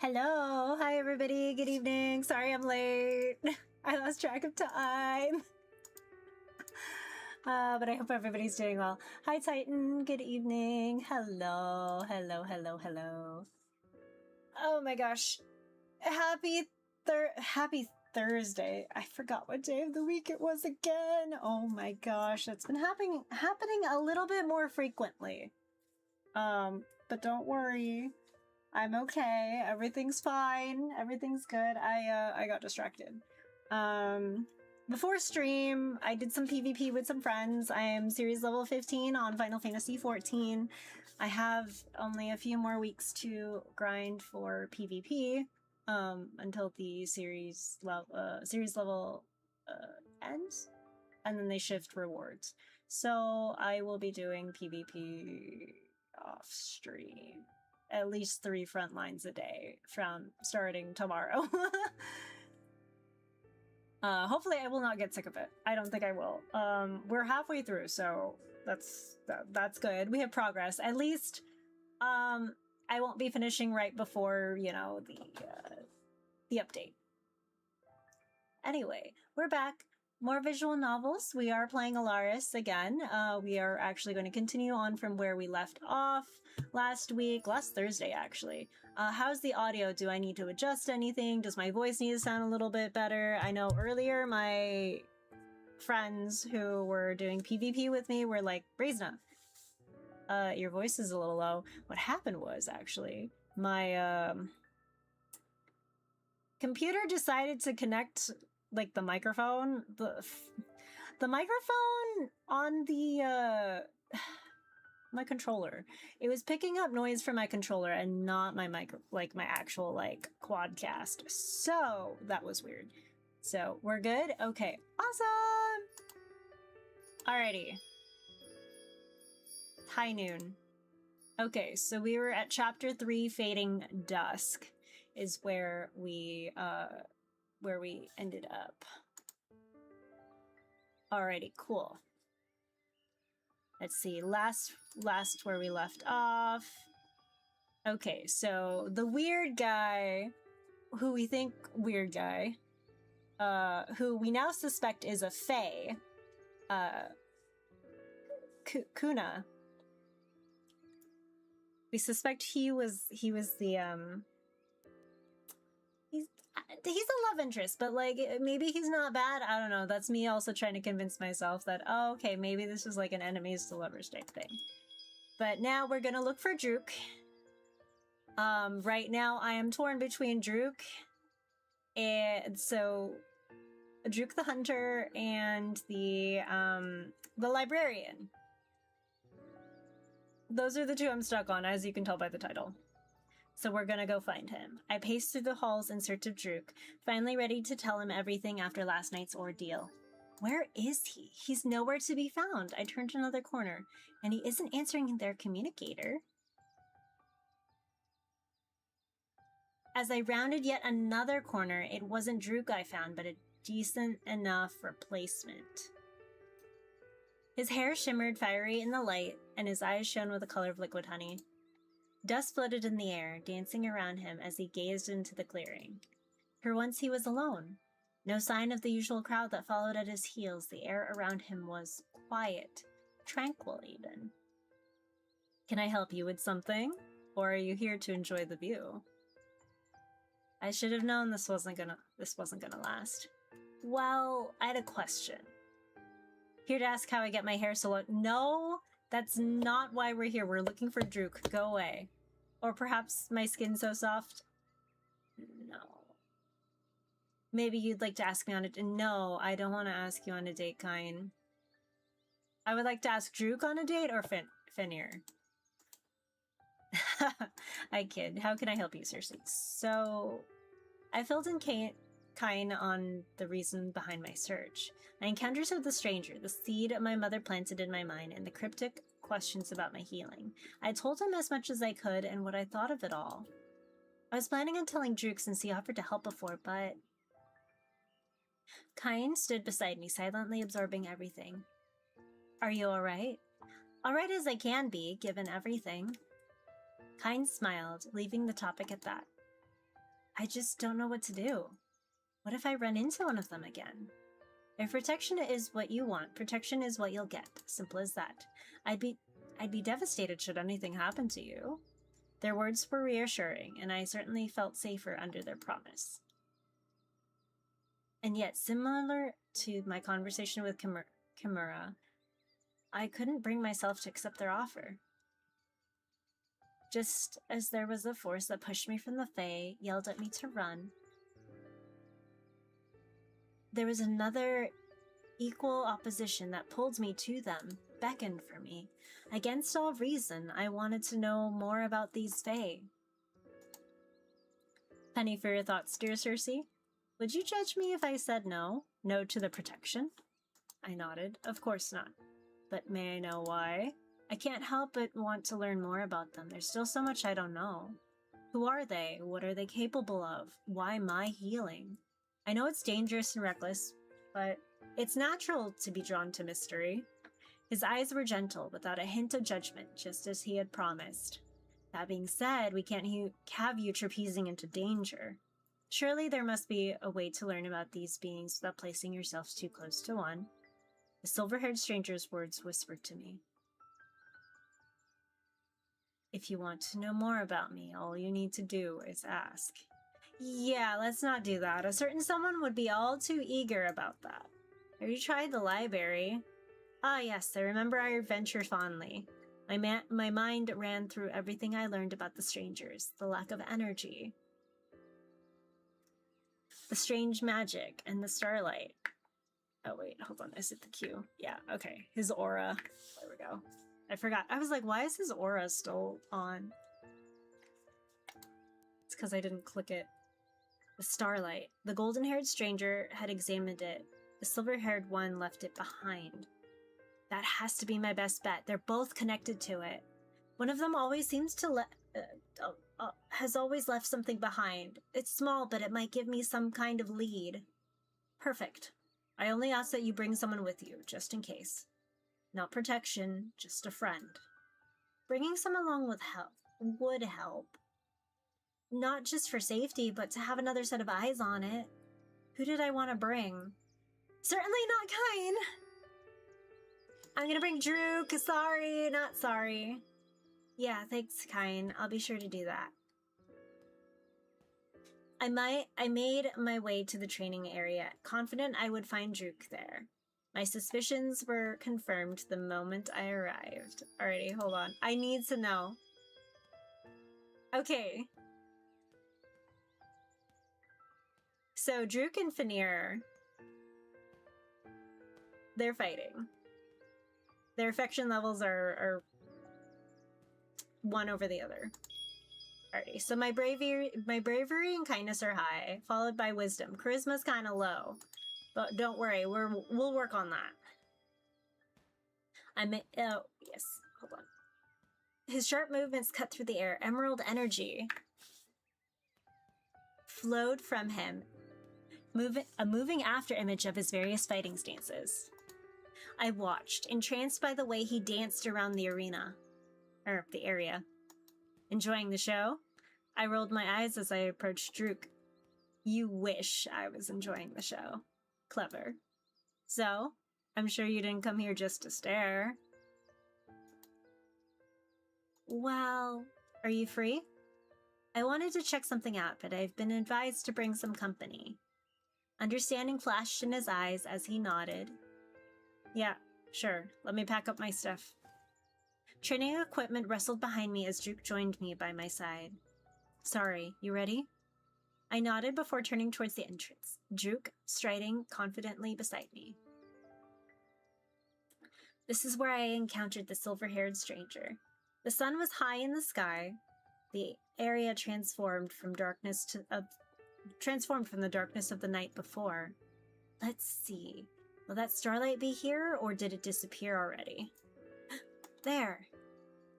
Hello, hi everybody, good evening. Sorry I'm late. I lost track of time. But I hope everybody's doing well. Hi Titan, good evening. Hello, hello, hello, hello. Oh my gosh. Happy Thursday. I forgot what day of the week it was again. Oh my gosh, it's been happening a little bit more frequently. But don't worry. I'm okay. Everything's fine. Everything's good. I got distracted. Before stream, I did some PvP with some friends. I am series level 15 on Final Fantasy 14. I have only a few more weeks to grind for PvP until the series level ends, and then they shift rewards. So I will be doing PvP off stream. At least 3 front lines a day from starting tomorrow. Hopefully I will not get sick of it. I don't think I will. We're halfway through, so that's good. We have progress. At least I won't be finishing right before, you know, the update. Anyway, we're back. More visual novels. We are playing Alaris again. We are actually going to continue on from where we left off last Thursday actually. How's the audio? Do I need to adjust anything? Does my voice need to sound a little bit better? I know earlier my friends who were doing PvP with me were like, Brazna, your voice is a little low. What happened was actually my computer decided to connect like the microphone, the microphone on the my controller. It was picking up noise from my controller and not my my actual like quadcast. So that was weird. So we're good. Okay, awesome. Alrighty. High noon. Okay, so we were at chapter 3, Fading Dusk, is where we ended up. Alrighty, cool. Let's see, last where we left off. Okay, so the weird guy, who we think who we now suspect is a fae, Kuna. We suspect he was the he's a love interest, but like maybe he's not bad. I don't know. That's me also trying to convince myself that, oh, okay, maybe this is like an enemies to lovers type thing. But now we're gonna look for Druk. Right now I am torn between Druk and Druk the Hunter and the librarian. Those are the two I'm stuck on, as you can tell by the title. So we're gonna go find him. I paced through the halls in search of Druk, finally ready to tell him everything after last night's ordeal. Where is he? He's nowhere to be found. I turned another corner, and he isn't answering their communicator. As I rounded yet another corner, it wasn't Druk I found, but a decent enough replacement. His hair shimmered fiery in the light, and his eyes shone with the color of liquid honey. Dust floated in the air, dancing around him as he gazed into the clearing. For once he was alone. No sign of the usual crowd that followed at his heels. The air around him was quiet, tranquil even. Can I help you with something? Or are you here to enjoy the view? I should have known this wasn't gonna last. Well, I had a question. Here to ask how I get my hair so long. No, that's not why we're here. We're looking for Druk. Go away. Or perhaps my skin's so soft? No. Maybe you'd like to ask me on a date? No, I don't want to ask you on a date, Kine. I would like to ask Druk on a date or Fenrir. I kid. How can I help you, Cersei? So, I filled in Kine on the reason behind my search. My encounters with the stranger, the seed my mother planted in my mind, and the cryptic questions about my healing. I told him as much as I could and what I thought of it all. I was planning on telling Druk since he offered to help before, but... Kine stood beside me, silently absorbing everything. Are you alright? Alright as I can be, given everything. Kine smiled, leaving the topic at that. I just don't know what to do. What if I run into one of them again? If protection is what you want, protection is what you'll get. Simple as that. I'd be devastated should anything happen to you. Their words were reassuring, and I certainly felt safer under their promise. And yet, similar to my conversation with Kimura, I couldn't bring myself to accept their offer. Just as there was a force that pushed me from the Fae, yelled at me to run, there was another equal opposition that pulled me to them, beckoned for me. Against all reason, I wanted to know more about these Fae. Penny for your thoughts, dear Circe. Would you judge me if I said no? No to the protection? I nodded. Of course not. But may I know why? I can't help but want to learn more about them. There's still so much I don't know. Who are they? What are they capable of? Why my healing? I know it's dangerous and reckless, but it's natural to be drawn to mystery. His eyes were gentle, without a hint of judgment, just as he had promised. That being said, we can't have you trapezing into danger. Surely there must be a way to learn about these beings without placing yourselves too close to one. The silver-haired stranger's words whispered to me. If you want to know more about me, all you need to do is ask. Yeah, let's not do that. A certain someone would be all too eager about that. Have you tried the library? Ah, yes, I remember our adventure fondly. My mind ran through everything I learned about the strangers, the lack of energy, the strange magic, and the starlight. Oh, wait, hold on. Is it the Q? Yeah, okay. His aura. There we go. I forgot. I was like, why is his aura still on? It's because I didn't click it. The starlight. The golden-haired stranger had examined it. The silver-haired one left it behind. That has to be my best bet. They're both connected to it. One of them always seems to has always left something behind. It's small, but it might give me some kind of lead. Perfect. I only ask that you bring someone with you, just in case. Not protection, just a friend. Bringing someone along would help. Not just for safety, but to have another set of eyes on it. Who did I want to bring? Certainly not Kine! I'm gonna bring Drew, sorry, not sorry. Yeah, thanks, Kine. I'll be sure to do that. I made my way to the training area, confident I would find Druk there. My suspicions were confirmed the moment I arrived. Alrighty, hold on. I need to know. Okay. So, Druk and Fenrir, they're fighting. Their affection levels are one over the other. Alrighty, so my bravery and kindness are high, followed by wisdom. Charisma's kind of low, but don't worry, we'll work on that. Oh yes, hold on. His sharp movements cut through the air. Emerald energy flowed from him, a moving after image of his various fighting stances. I watched, entranced by the way he danced around the area. Enjoying the show? I rolled my eyes as I approached Druk. You wish I was enjoying the show. Clever. So, I'm sure you didn't come here just to stare. Well, are you free? I wanted to check something out, but I've been advised to bring some company. Understanding flashed in his eyes as he nodded. Yeah, sure. Let me pack up my stuff. Training equipment rustled behind me as Druk joined me by my side. Sorry, you ready? I nodded before turning towards the entrance, Druk striding confidently beside me. This is where I encountered the silver-haired stranger. The sun was high in the sky. The area transformed from the darkness of the night before. Let's see. Will that starlight be here, or did it disappear already? There.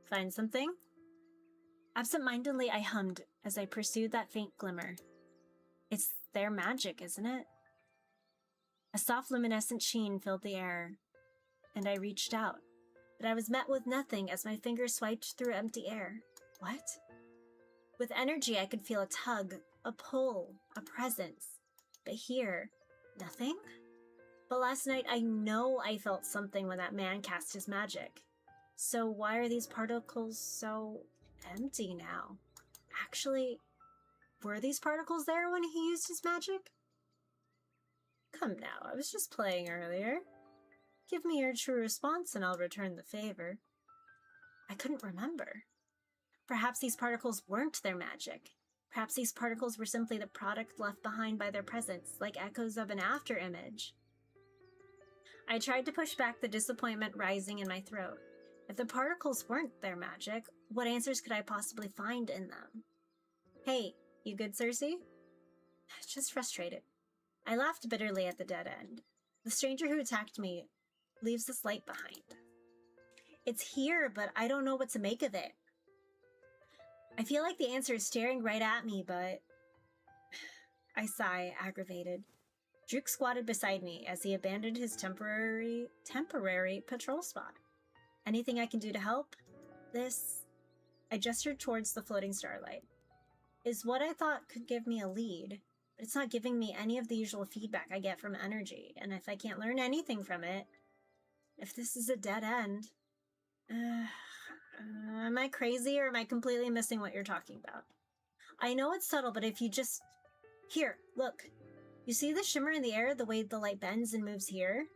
Find something? Absent-mindedly, I hummed as I pursued that faint glimmer. It's their magic, isn't it? A soft luminescent sheen filled the air, and I reached out, but I was met with nothing as my fingers swiped through empty air. What? With energy, I could feel a tug, a pull, a presence. But here, nothing? But last night I know I felt something when that man cast his magic. So why are these particles so empty now? Actually, were these particles there when he used his magic? Come now, I was just playing earlier. Give me your true response and I'll return the favor. I couldn't remember. Perhaps these particles weren't their magic. Perhaps these particles were simply the product left behind by their presence, like echoes of an afterimage. I tried to push back the disappointment rising in my throat. If the particles weren't their magic, what answers could I possibly find in them? Hey, you good, Cersei? Just frustrated. I laughed bitterly at the dead end. The stranger who attacked me leaves this light behind. It's here, but I don't know what to make of it. I feel like the answer is staring right at me, but... I sigh, aggravated. Druk squatted beside me as he abandoned his temporary patrol spot. Anything I can do to help? This... I gestured towards the floating starlight. Is what I thought could give me a lead, but it's not giving me any of the usual feedback I get from energy, and if I can't learn anything from it... If this is a dead end... am I crazy or am I completely missing what you're talking about? I know it's subtle, but if you just... Here, look. You see the shimmer in the air, the way the light bends and moves here?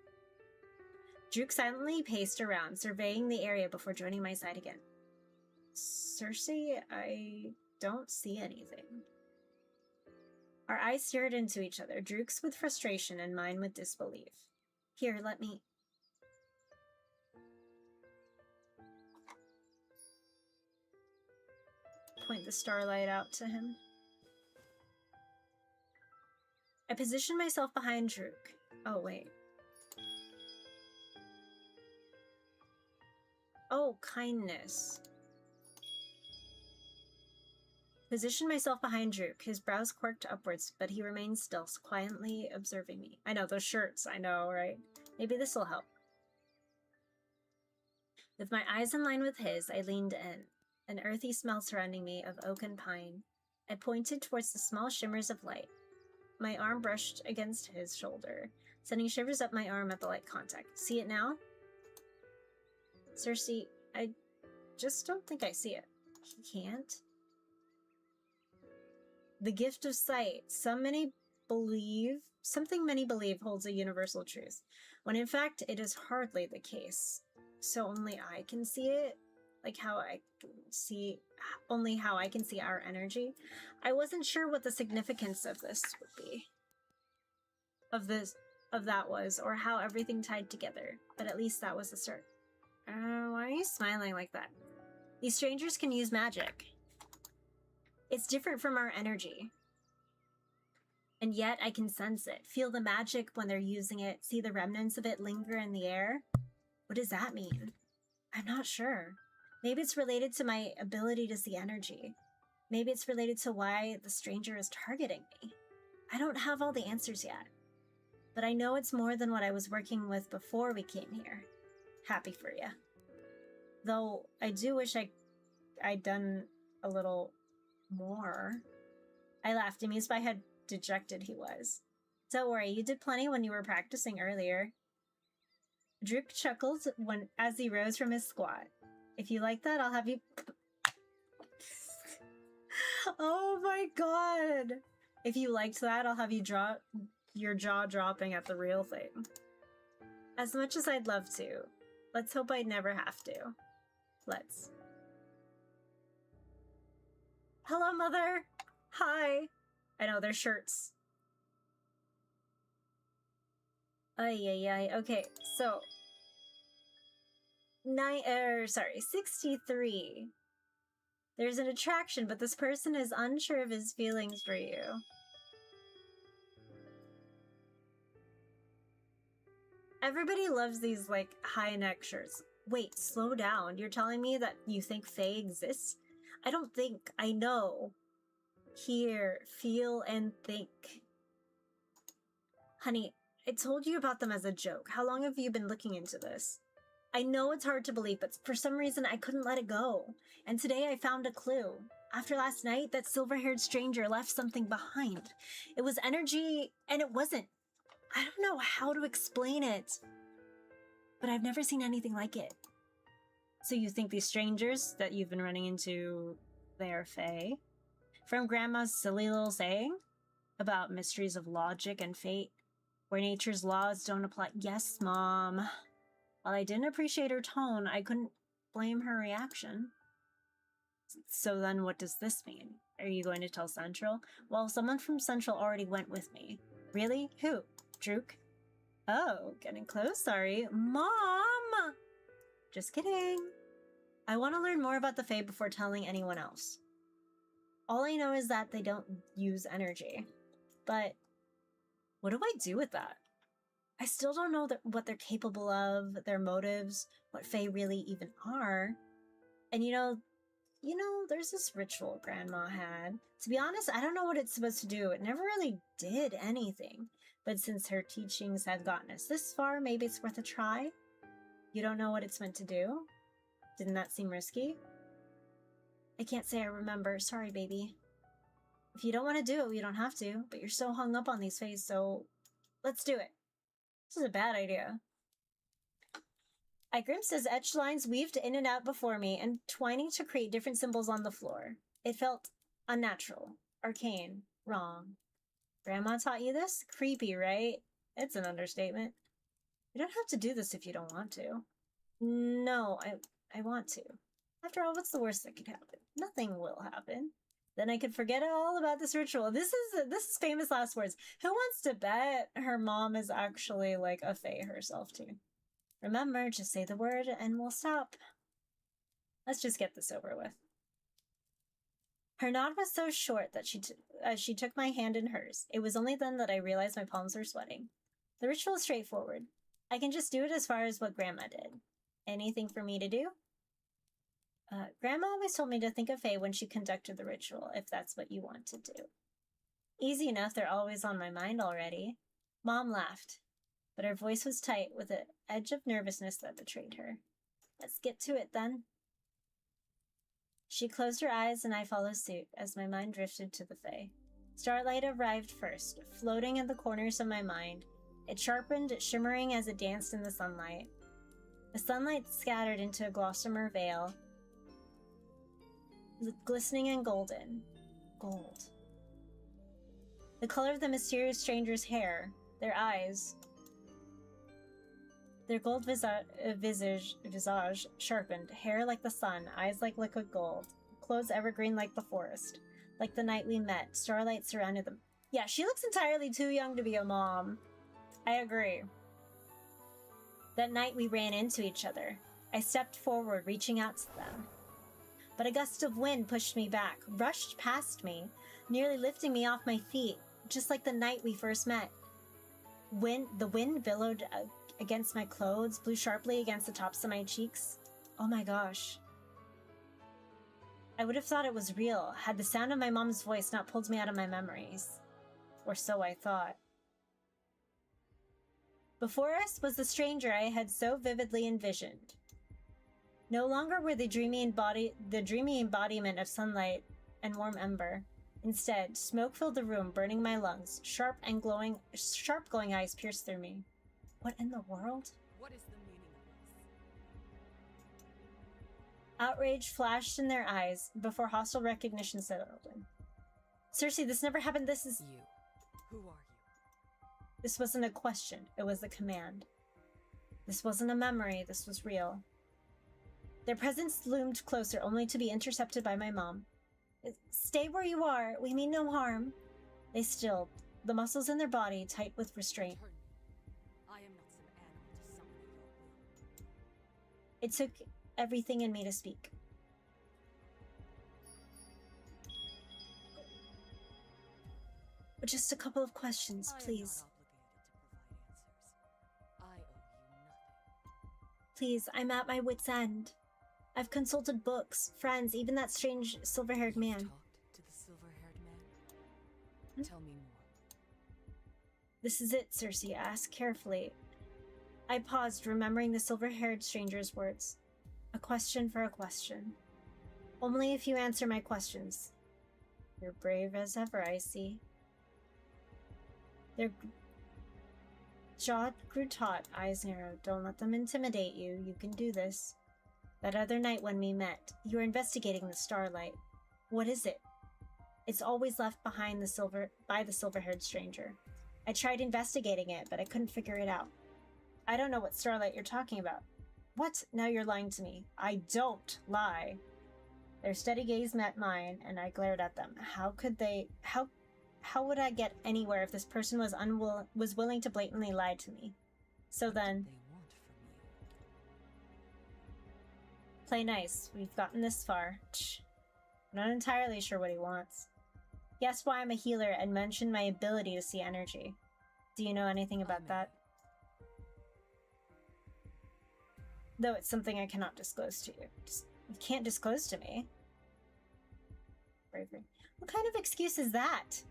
Druk silently paced around, surveying the area before joining my side again. Cersei, I don't see anything. Our eyes stared into each other, Druk's with frustration and mine with disbelief. Here, let me... Point the starlight out to him. I positioned myself behind Druk. Oh, wait. Oh, kindness. Positioned myself behind Druk. His brows quirked upwards, but he remained still, quietly observing me. I know, those shirts, I know, right? Maybe this will help. With my eyes in line with his, I leaned in. An earthy smell surrounding me of oak and pine. I pointed towards the small shimmers of light. My arm brushed against his shoulder, sending shivers up my arm at the light contact. See it now? Cersei, I just don't think I see it. He can't? The gift of sight. Something many believe holds a universal truth, when in fact it is hardly the case. So only I can see it? Like only how I can see our energy. I wasn't sure what the significance of this would be. Of that was, or how everything tied together. But at least that was the start. Why are you smiling like that? These strangers can use magic. It's different from our energy. And yet I can sense it, feel the magic when they're using it, see the remnants of it linger in the air. What does that mean? I'm not sure. Maybe it's related to my ability to see energy. Maybe it's related to why the stranger is targeting me. I don't have all the answers yet. But I know it's more than what I was working with before we came here. Happy for you. Though I do wish I'd done a little more. I laughed, amused by how dejected he was. Don't worry, you did plenty when you were practicing earlier. Druk chuckled as he rose from his squat. If you like that, I'll have you... Oh my god! If you liked that, I'll have you drop your jaw dropping at the real thing. As much as I'd love to, let's hope I'd never have to. Let's. Hello, Mother! Hi! I know, they're shirts. Ay. Okay, so... 63. There's an attraction, but this person is unsure of his feelings for you. Everybody loves these, like, high neck shirts. Wait, slow down. You're telling me that you think Faye exists? I don't think. I know. Hear, feel, and think. Honey, I told you about them as a joke. How long have you been looking into this? I know it's hard to believe, but for some reason I couldn't let it go. And today I found a clue. After last night, that silver-haired stranger left something behind. It was energy, and it wasn't. I don't know how to explain it, but I've never seen anything like it. So you think these strangers that you've been running into, they're fae? From Grandma's silly little saying about mysteries of logic and fate, where nature's laws don't apply. Yes, Mom. While I didn't appreciate her tone, I couldn't blame her reaction. So then what does this mean? Are you going to tell Central? Well, someone from Central already went with me. Really? Who? Drook? Oh, getting close, sorry. Mom! Just kidding. I want to learn more about the Fae before telling anyone else. All I know is that they don't use energy. But what do I do with that? I still don't know what they're capable of, their motives, what Fae really even are. And you know, there's this ritual Grandma had. To be honest, I don't know what it's supposed to do. It never really did anything. But since her teachings have gotten us this far, maybe it's worth a try? You don't know what it's meant to do? Didn't that seem risky? I can't say I remember. Sorry, baby. If you don't want to do it, you don't have to. But you're so hung up on these Fae, so let's do it. This is a bad idea. I glimpsed as etched lines weaved in and out before me, entwining to create different symbols on the floor. It felt unnatural, arcane, wrong. Grandma taught you this? Creepy, right? It's an understatement. You don't have to do this if you don't want to. No, I want to. After all, what's the worst that could happen? Nothing will happen. Then I could forget all about this ritual. This is famous last words. Who wants to bet her mom is actually like a Fae herself too? Remember, just say the word and we'll stop. Let's just get this over with. Her nod was so short that she took my hand in hers. It was only then that I realized my palms were sweating. The ritual is straightforward. I can just do it as far as what Grandma did. Anything for me to do? Grandma always told me to think of Fae when she conducted the ritual, if that's what you want to do. Easy enough, they're always on my mind already. Mom laughed, but her voice was tight with an edge of nervousness that betrayed her. Let's get to it then. She closed her eyes and I followed suit as my mind drifted to the Fae. Starlight arrived first, floating in the corners of my mind. It sharpened, shimmering as it danced in the sunlight. The sunlight scattered into a gossamer veil, glistening and golden. Gold. The color of the mysterious stranger's hair, their eyes, their gold visage sharpened, hair like the sun, eyes like liquid gold, clothes evergreen like the forest. Like the night we met, starlight surrounded them. Yeah, she looks entirely too young to be a mom. I agree. That night we ran into each other. I stepped forward, reaching out to them. But a gust of wind pushed me back, rushed past me, nearly lifting me off my feet, just like the night we first met. The wind billowed against my clothes, blew sharply against the tops of my cheeks. Oh my gosh. I would have thought it was real, had the sound of my mom's voice not pulled me out of my memories. Or so I thought. Before us was the stranger I had so vividly envisioned. No longer were the dreamy embodiment of sunlight and warm ember. Instead, smoke filled the room, burning my lungs. Sharp glowing eyes pierced through me. What in the world? What is the meaning of this? Outrage flashed in their eyes before hostile recognition settled in. Cersei, this never happened. This is... You. Who are you? This wasn't a question. It was a command. This wasn't a memory. This was real. Their presence loomed closer, only to be intercepted by my mom. Stay where you are. We mean no harm. They stilled, the muscles in their body tight with restraint. Turn. I am not some animal to summon your will. It took everything in me to speak. But just a couple of questions, please. I am not obligated to provide answers. I owe you nothing. Please, I'm at my wit's end. I've consulted books, friends, even that strange silver-haired man. Talked to the silver-haired man? Tell me more. This is it, Cersei. Ask carefully. I paused, remembering the silver-haired stranger's words. A question for a question. Only if you answer my questions. You're brave as ever, I see. Their jaw grew taut, eyes narrowed. Don't let them intimidate you. You can do this. That other night when we met, you were investigating the starlight. What is it? It's always left behind by the silver-haired stranger. I tried investigating it, but I couldn't figure it out. I don't know what starlight you're talking about. What? Now you're lying to me. I don't lie. Their steady gaze met mine, and I glared at them. How would I get anywhere if this person was willing to blatantly lie to me? So then, They want from you. play nice. We've gotten this far. I'm not entirely sure what he wants. He asked why I'm a healer and mentioned my ability to see energy. Do you know anything about that? Though it's something I cannot disclose to you. You can't disclose to me. Bravery. What kind of excuse is that?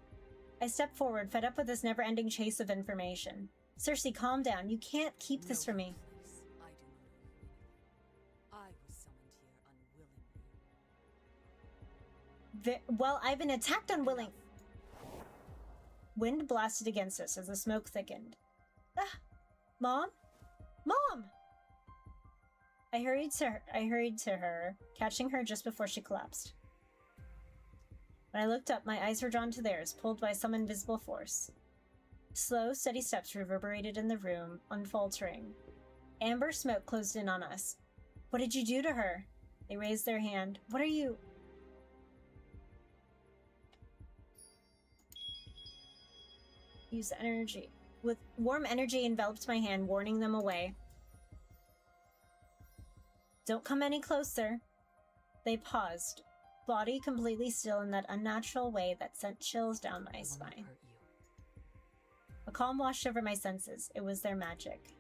I stepped forward, fed up with this never-ending chase of information. Cersei, calm down. You can't keep this from me. Please, I do not. I was summoned here unwillingly. Well, I've been attacked unwilling. Wind blasted against us as the smoke thickened. Ah! Mom? Mom! I hurried to her, catching her just before she collapsed. When I looked up, my eyes were drawn to theirs, pulled by some invisible force. Slow, steady steps reverberated in the room, unfaltering. Amber smoke closed in on us. What did you do to her? They raised their hand. What are you... Use energy. With warm energy enveloped my hand, warning them away. Don't come any closer. They paused, body completely still in that unnatural way that sent chills down my spine. A calm washed over my senses. It was their magic.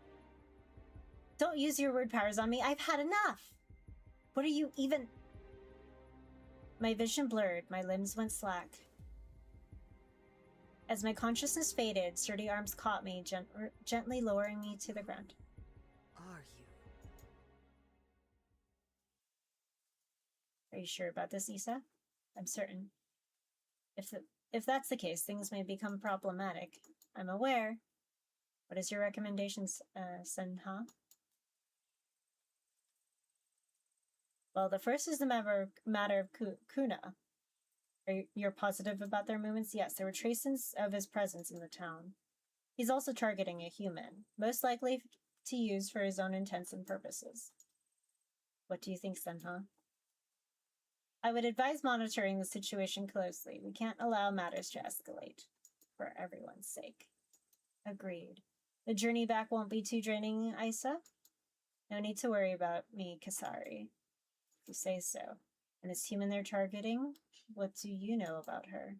Don't use your word powers on me. I've had enough. What are you even... My vision blurred. My limbs went slack. As my consciousness faded, sturdy arms caught me, gently lowering me to the ground. Are you? Are you sure about this, Issa? I'm certain. If that's the case, things may become problematic. I'm aware. What is your recommendation, Senha? Well, the first is the matter of Kuna. You're positive about their movements? Yes, there were traces of his presence in the town. He's also targeting a human, most likely to use for his own intents and purposes. What do you think, Senha? I would advise monitoring the situation closely. We can't allow matters to escalate, for everyone's sake. Agreed. The journey back won't be too draining, Isa? No need to worry about me, Kasari. If you say so. And this human they're targeting? What do you know about her?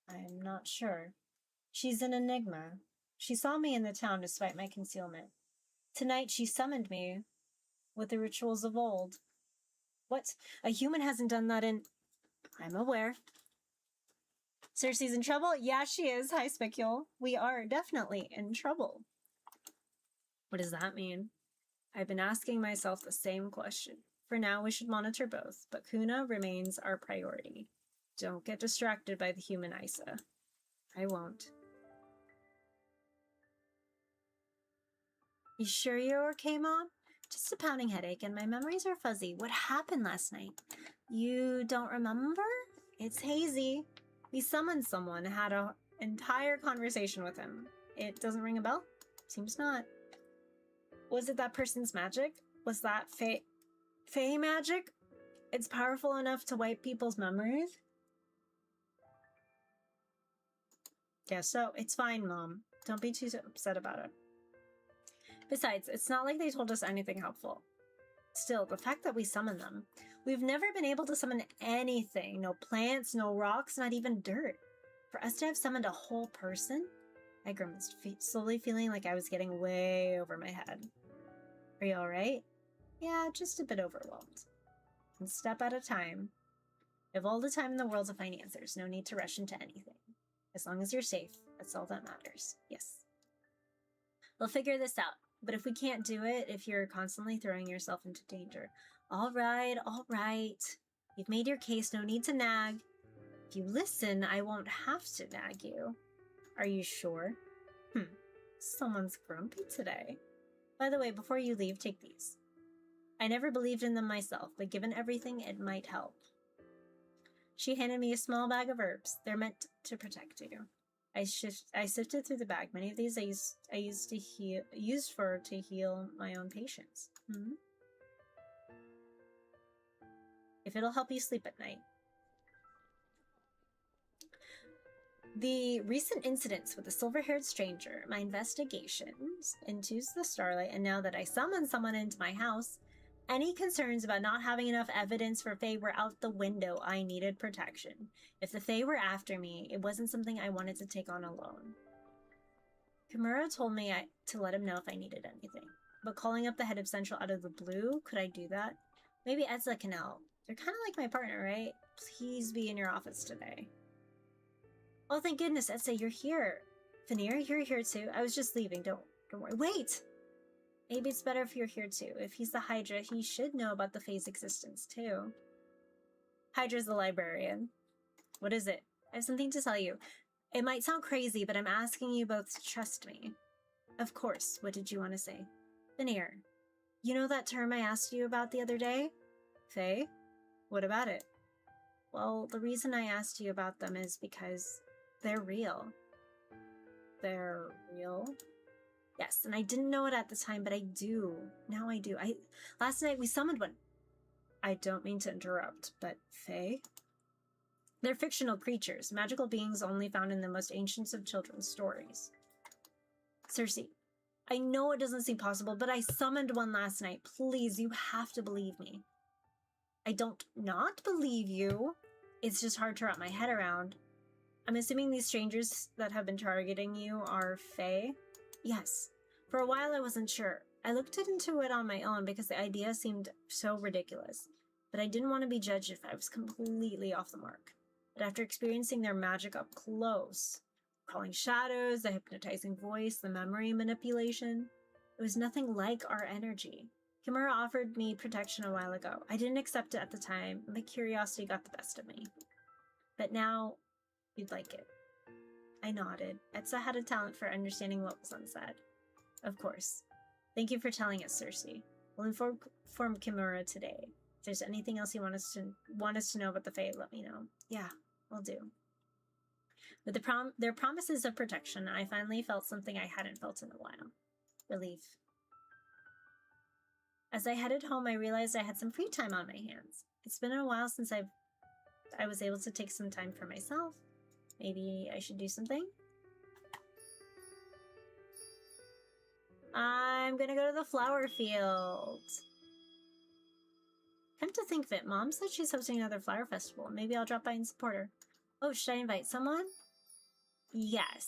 I'm not sure. She's an enigma. She saw me in the town despite my concealment. Tonight she summoned me with the rituals of old. What? A human hasn't done that in... I'm aware. Cersei's in trouble? Yeah, she is. Hi, Specule. We are definitely in trouble. What does that mean? I've been asking myself the same question. For now, we should monitor both, but Kuna remains our priority. Don't get distracted by the human Isa. I won't. You sure you're okay, Mom? Just a pounding headache and my memories are fuzzy. What happened last night? You don't remember? It's hazy. We summoned someone, had an entire conversation with him. It doesn't ring a bell? Seems not. Was it that person's magic? Was that Fae magic? It's powerful enough to wipe people's memories? Guess so. It's fine, Mom. Don't be too upset about it. Besides, it's not like they told us anything helpful. Still, the fact that we summoned them. We've never been able to summon anything. No plants, no rocks, not even dirt. For us to have summoned a whole person? I grimaced, slowly feeling like I was getting way over my head. Are you alright? Yeah, just a bit overwhelmed. One step at a time. We have all the time in the world to find answers. No need to rush into anything. As long as you're safe, that's all that matters. Yes. We'll figure this out. But if we can't do it, if you're constantly throwing yourself into danger. All right, all right. You've made your case, no need to nag. If you listen, I won't have to nag you. Are you sure? Someone's grumpy today. By the way, before you leave, take these. I never believed in them myself, but given everything, it might help. She handed me a small bag of herbs. They're meant to protect you. I sifted through the bag. Many of these I used to heal my own patients. If it'll help you sleep at night. The recent incidents with the silver-haired stranger, my investigations into the starlight, and now that I summoned someone into my house, any concerns about not having enough evidence for Fae were out the window. I needed protection. If the Fae were after me, it wasn't something I wanted to take on alone. Kimura told me to let him know if I needed anything. But calling up the head of Central out of the blue, could I do that? Maybe Etza can help. They're kind of like my partner, right? Please be in your office today. Oh, thank goodness, Etza, you're here. Veneer, you're here too. I was just leaving. Don't worry. Wait! Maybe it's better if you're here too. If he's the Hydra, he should know about the Fae's existence too. Hydra's the librarian. What is it? I have something to tell you. It might sound crazy, but I'm asking you both to trust me. Of course. What did you want to say? Veneer. You know that term I asked you about the other day? Fae? What about it? Well, the reason I asked you about them is because they're real. They're real? Yes, and I didn't know it at the time, but I do. Now I do. Last night we summoned one. I don't mean to interrupt, but Fae? They're fictional creatures, magical beings only found in the most ancient of children's stories. Cersei, I know it doesn't seem possible, but I summoned one last night. Please, you have to believe me. I don't not believe you. It's just hard to wrap my head around. I'm assuming these strangers that have been targeting you are Fae? Yes. For a while I wasn't sure. I looked into it on my own because the idea seemed so ridiculous. But I didn't want to be judged if I was completely off the mark. But after experiencing their magic up close, calling shadows, the hypnotizing voice, the memory manipulation, it was nothing like our energy. Kimura offered me protection a while ago. I didn't accept it at the time. My curiosity got the best of me. But now, you'd like it. I nodded. Etza had a talent for understanding what was unsaid. Of course. Thank you for telling us, Cersei. We'll inform Kimura today. If there's anything else you want us to know about the Fae, let me know. Yeah, will do. With their promises of protection, I finally felt something I hadn't felt in a while. Relief. As I headed home, I realized I had some free time on my hands. It's been a while since I was able to take some time for myself. Maybe I should do something? I'm gonna go to the flower field. Come to think of it, Mom said she's hosting another flower festival. Maybe I'll drop by and support her. Oh, should I invite someone? Yes.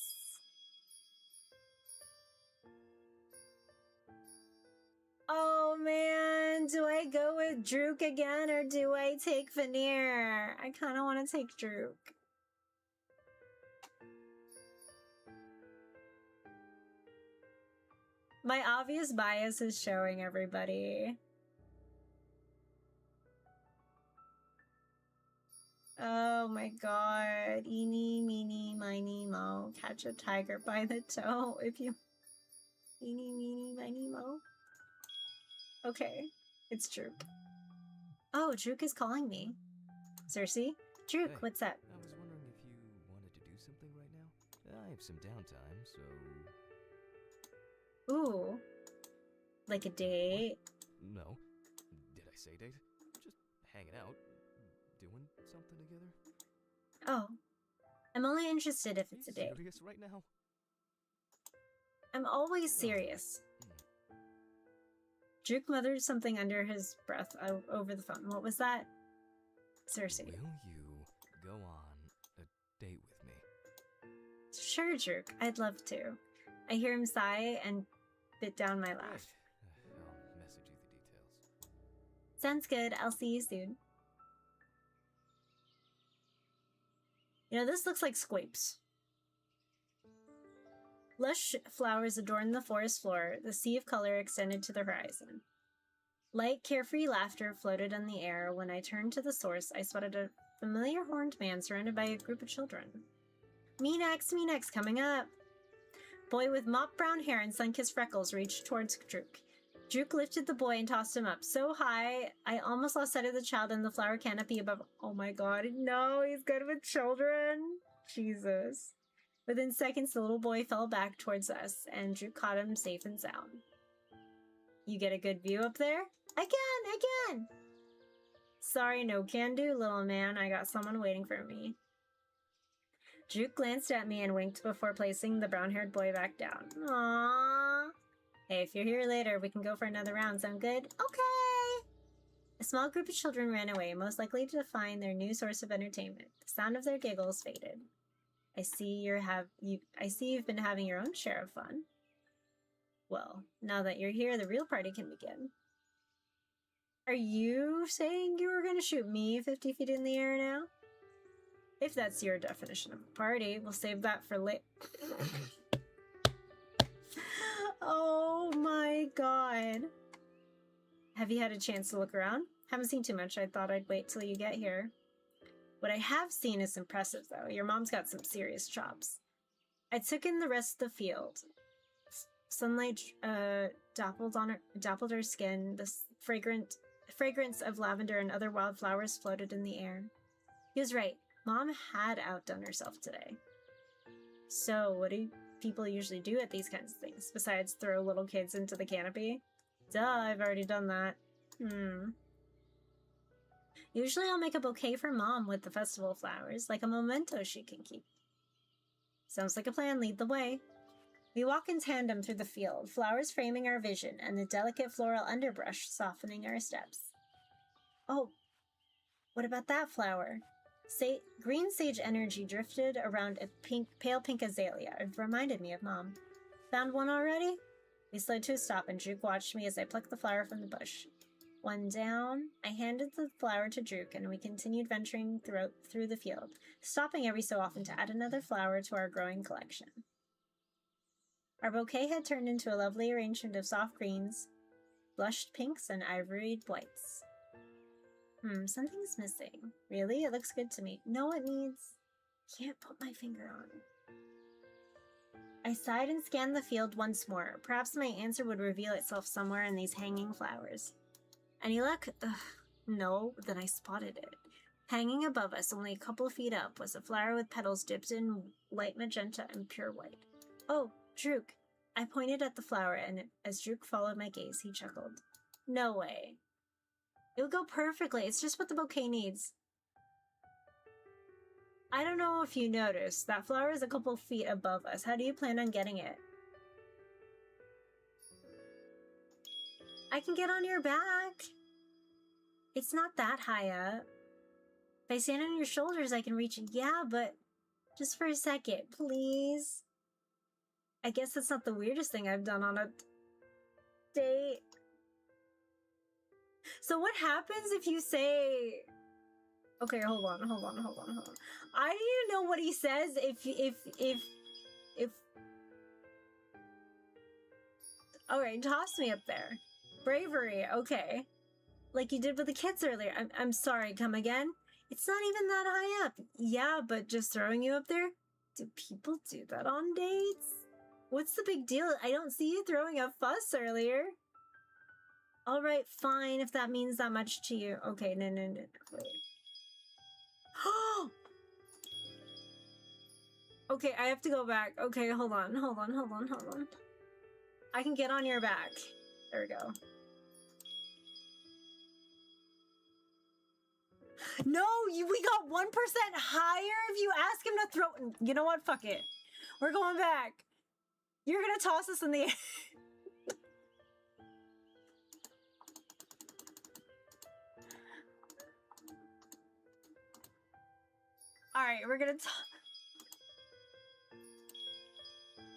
Oh man, do I go with Drook again or do I take Veneer? I kind of want to take Drook. My obvious bias is showing everybody. Oh my god. Eeny, meeny, miny, mo. Catch a tiger by the toe if you... Eeny, meeny, miny, mo. Okay. It's Drook. Oh, Drook is calling me. Cersei? Drook, Hey, what's up? I was wondering if you wanted to do something right now? I have some downtime, so... Ooh. Like a date? No. Did I say date? Just hanging out. Doing something together? Oh. I'm only interested if it's a Are you date. serious right now? I'm always serious. Drook muttered something under his breath over the phone. What was that? Cersei. Will you go on a date with me? Sure, Drook. I'd love to. I hear him sigh and bit down my laugh. I'll message you the details. Sounds good. I'll see you soon. You know, this looks like squapes. Lush flowers adorned the forest floor. The sea of color extended to the horizon. Light, carefree laughter floated in the air. When I turned to the source, I spotted a familiar horned man surrounded by a group of children. Me next, coming up. Boy with mop brown hair and sun-kissed freckles reached towards Drook. Drook lifted the boy and tossed him up so high, I almost lost sight of the child in the flower canopy above. Oh my god, no, he's good with children. Jesus. Within seconds, the little boy fell back towards us, and Drook caught him safe and sound. You get a good view up there? I can! Sorry, no can do, little man. I got someone waiting for me. Drook glanced at me and winked before placing the brown-haired boy back down. Aww. Hey, if you're here later, we can go for another round. Sound good? Okay! A small group of children ran away, most likely to find their new source of entertainment. The sound of their giggles faded. I see you've been having your own share of fun. Well, now that you're here, the real party can begin. Are you saying you were going to shoot me 50 feet in the air now? If that's your definition of a party, we'll save that for later. Oh my god. Have you had a chance to look around? Haven't seen too much. I thought I'd wait till you get here. What I have seen is impressive, though. Your mom's got some serious chops. I took in the rest of the field. Sunlight dappled her skin. The fragrance of lavender and other wildflowers floated in the air. He was right. Mom had outdone herself today. So, what do people usually do at these kinds of things, besides throw little kids into the canopy? Duh, I've already done that. Usually I'll make a bouquet for Mom with the festival flowers, like a memento she can keep. Sounds like a plan. Lead the way. We walk in tandem through the field, flowers framing our vision, and the delicate floral underbrush softening our steps. Oh, what about that flower? Green sage energy drifted around a pale pink azalea. It reminded me of Mom. Found one already? We slowed to a stop, and Drook watched me as I plucked the flower from the bush. One down. I handed the flower to Drook, and we continued venturing through the field, stopping every so often to add another flower to our growing collection. Our bouquet had turned into a lovely arrangement of soft greens, blushed pinks, and ivory whites. Something's missing. Really? It looks good to me. No, it needs... Can't put my finger on it. I sighed and scanned the field once more. Perhaps my answer would reveal itself somewhere in these hanging flowers. Any luck? No, then I spotted it. Hanging above us, only a couple feet up, was a flower with petals dipped in light magenta and pure white. Oh, Drook. I pointed at the flower, and as Drook followed my gaze, he chuckled. No way. It would go perfectly. It's just what the bouquet needs. I don't know if you noticed, that flower is a couple feet above us. How do you plan on getting it? I can get on your back. It's not that high up. If I stand on your shoulders, I can reach it. Yeah, but just for a second, please. I guess that's not the weirdest thing I've done on a date. So what happens if you say... Okay, hold on. I need to know what he says if... Alright, toss me up there. Bravery, okay. Like you did with the kids earlier. I'm sorry, come again? It's not even that high up. Yeah, but just throwing you up there? Do people do that on dates? What's the big deal? I don't see you throwing a fuss earlier. Alright, fine, if that means that much to you. Okay, no, wait. Okay, I have to go back. Okay, hold on. I can get on your back. There we go. No, we got 1% higher if you ask him to throw... You know what? Fuck it. We're going back. You're gonna toss us in the air. Alright, we're gonna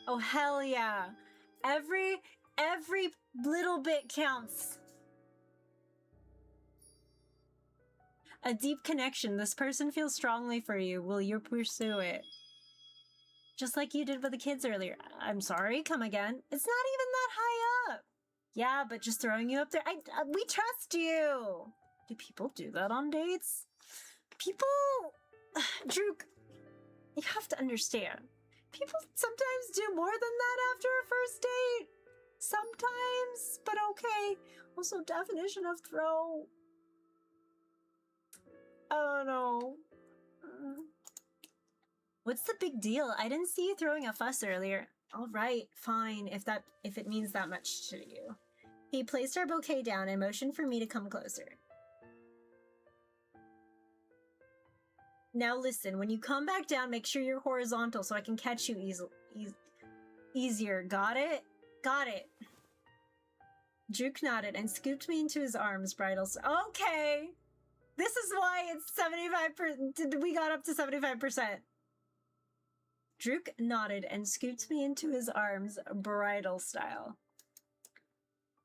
Oh, hell yeah. Every little bit counts. A deep connection. This person feels strongly for you. Will you pursue it? Just like you did with the kids earlier. I'm sorry, come again. It's not even that high up. Yeah, but just throwing you up there, we trust you. Do people do that on dates? People, Drook, you have to understand. People sometimes do more than that after a first date. Sometimes, but okay. Also, definition of throw. I don't know. What's the big deal? I didn't see you throwing a fuss earlier. All right, fine, if it means that much to you. He placed our bouquet down and motioned for me to come closer. Now listen, when you come back down, make sure you're horizontal so I can catch you easier. Got it? Got it. Drook nodded and scooped me into his arms, bridles. Okay! This is why it's 75%. We got up to 75%. Drook nodded and scooped me into his arms, bridal style.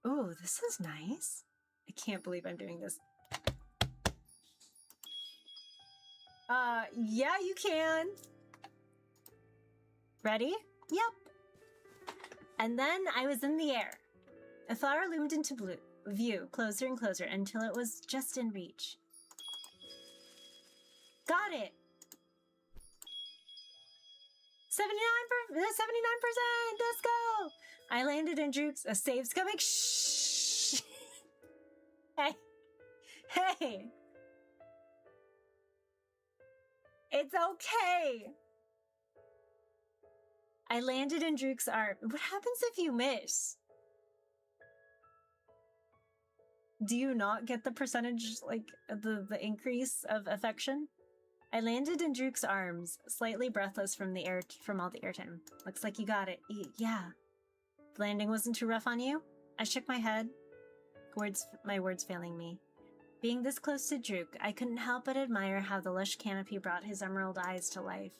Ooh, this is nice. I can't believe I'm doing this. Yeah, you can. Ready? Yep. And then I was in the air. A flower loomed into view, closer and closer, until it was just in reach. Got it! 79%! Let's go! I landed in Drook's. A save's coming. Shh! Hey! Hey! It's okay! I landed in Drook's arm. What happens if you miss? Do you not get the percentage, like, the increase of affection? I landed in Drook's arms, slightly breathless from all the airtime. Looks like you got it. Yeah. The landing wasn't too rough on you? I shook my head, my words failing me. Being this close to Drook, I couldn't help but admire how the lush canopy brought his emerald eyes to life,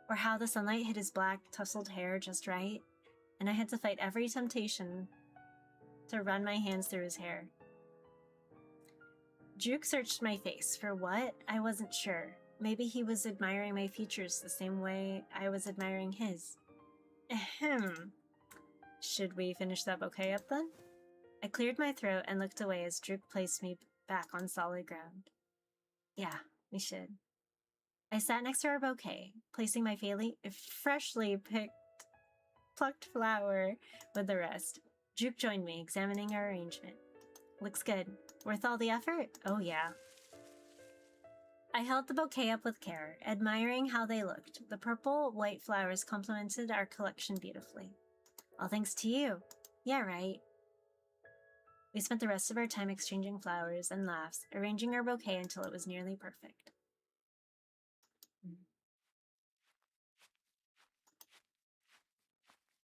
or how the sunlight hit his black, tousled hair just right, and I had to fight every temptation to run my hands through his hair. Drook searched my face. For what? I wasn't sure. Maybe he was admiring my features the same way I was admiring his. Ahem. Should we finish that bouquet up then? I cleared my throat and looked away as Drook placed me back on solid ground. Yeah, we should. I sat next to our bouquet, placing my freshly plucked flower with the rest. Drook joined me, examining our arrangement. Looks good. Worth all the effort? Oh yeah. I held the bouquet up with care, admiring how they looked. The purple, white flowers complemented our collection beautifully. All thanks to you. Yeah, right. We spent the rest of our time exchanging flowers and laughs, arranging our bouquet until it was nearly perfect.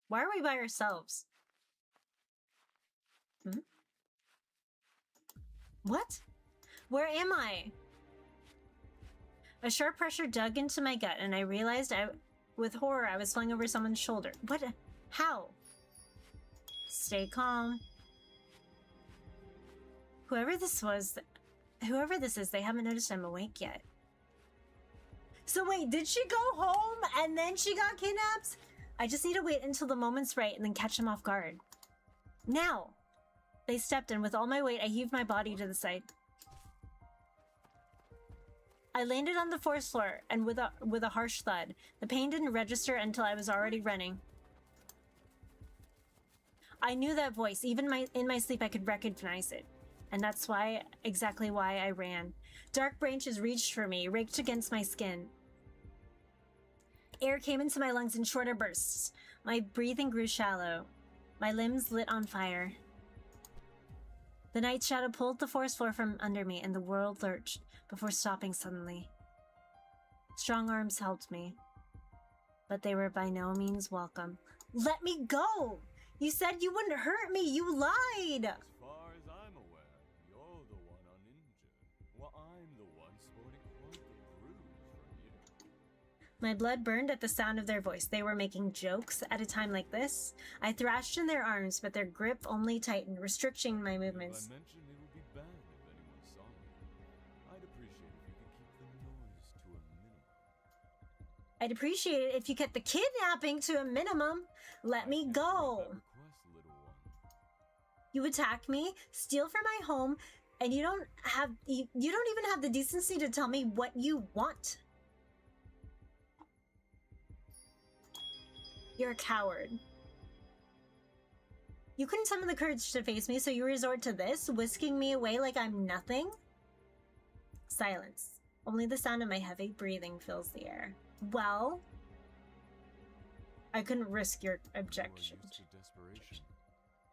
Why are we by ourselves? What? Where am I? A sharp pressure dug into my gut, and I realized with horror I was flung over someone's shoulder. What? How? Stay calm. Whoever this is, they haven't noticed I'm awake yet. So wait, did she go home and then she got kidnapped? I just need to wait until the moment's right and then catch them off guard. Now! They stepped in. With all my weight, I heaved my body to the side. I landed on the forest floor, and with a harsh thud. The pain didn't register until I was already running. I knew that voice. Even in my sleep, I could recognize it. And that's exactly why I ran. Dark branches reached for me, raked against my skin. Air came into my lungs in shorter bursts. My breathing grew shallow. My limbs lit on fire. The night shadow pulled the forest floor from under me, and the world lurched before stopping suddenly. Strong arms held me, but they were by no means welcome. Let me go! You said you wouldn't hurt me! You lied! As far as I'm aware, you're the one uninjured, while I'm the one sporting quite the bruise from you. My blood burned at the sound of their voice. They were making jokes at a time like this. I thrashed in their arms, but their grip only tightened, restricting my movements. I mentioned it would be bad if anyone saw me. I'd appreciate if you could keep the noise to a minimum. I'd appreciate it if you kept the kidnapping to a minimum. Let me go. Request, little one. You attack me, steal from my home, and you don't even have the decency to tell me what you want. You're a coward. You couldn't summon the courage to face me, so you resort to this, whisking me away like I'm nothing? Silence. Only the sound of my heavy breathing fills the air. Well, I couldn't risk your objection. You are used to desperation,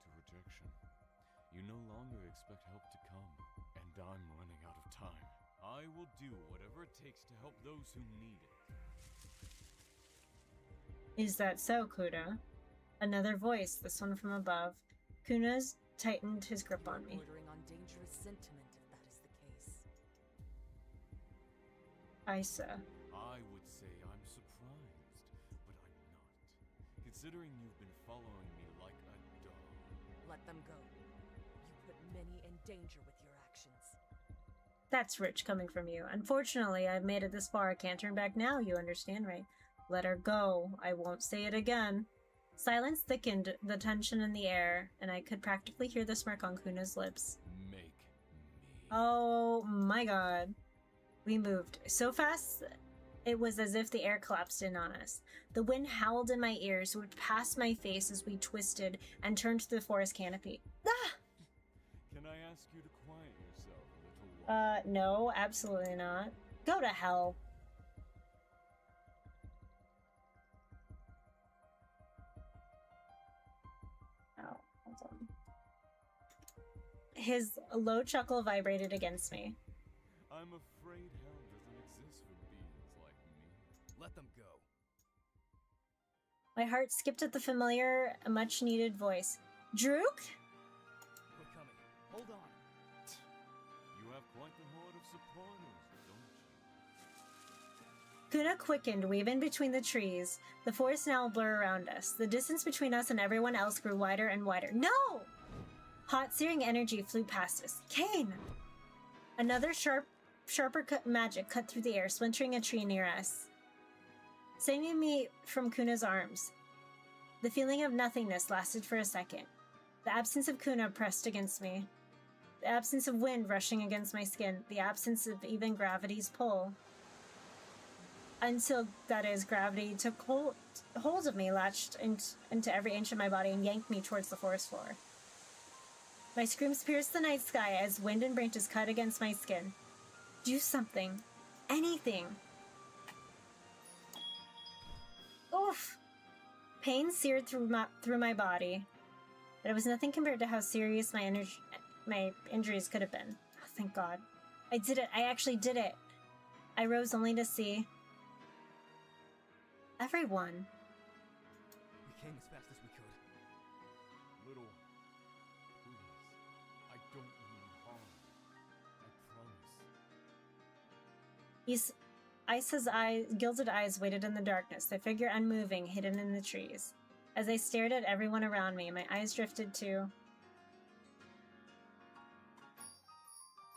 to rejection. You no longer expect help to come, and I'm running out of time. I will do whatever it takes to help those who need it. Is that so, Kuna? Another voice, this one from above. Kuna's tightened his grip on me. Bordering on dangerous sentiment, if that is the case. Isa. I would say I'm surprised, but I'm not. Considering you've been following me like a dog. Let them go. You put many in danger with your actions. That's rich coming from you. Unfortunately, I've made it this far. I can't turn back now, you understand, right? Let her go. I won't say it again. Silence thickened the tension in the air, and I could practically hear the smirk on Kuna's lips. Make me. Oh my god. We moved so fast, it was as if the air collapsed in on us. The wind howled in my ears, whipped past my face as we twisted and turned to the forest canopy. Ah! Can I ask you to quiet yourself a little while? No, absolutely not. Go to hell. Oh, hold on. His low chuckle vibrated against me. I'm afraid hell doesn't exist for beings like me. Let them go. My heart skipped at the familiar, much-needed voice. Drook? We're coming. Hold on. You have quite the horde of supporters, don't you? Kuna quickened, weaving between the trees. The forest now blurred around us. The distance between us and everyone else grew wider and wider. No! Hot, searing energy flew past us. Kane! Another sharper magic cut through the air, splintering a tree near us, saving me from Kuna's arms. The feeling of nothingness lasted for a second. The absence of Kuna pressed against me. The absence of wind rushing against my skin. The absence of even gravity's pull. Until, that is, gravity took hold of me, latched into every inch of my body, and yanked me towards the forest floor. My screams pierced the night sky as wind and branches cut against my skin. Do something. Anything. Oof! Pain seared through my body, but it was nothing compared to how serious my injuries could have been. Oh, thank God. I did it. I actually did it. I rose only to see everyone. We came as fast as we could. Little one, please. I don't mean harm. I promise. Isa's gilded eyes waited in the darkness, their figure unmoving, hidden in the trees. As I stared at everyone around me, my eyes drifted to...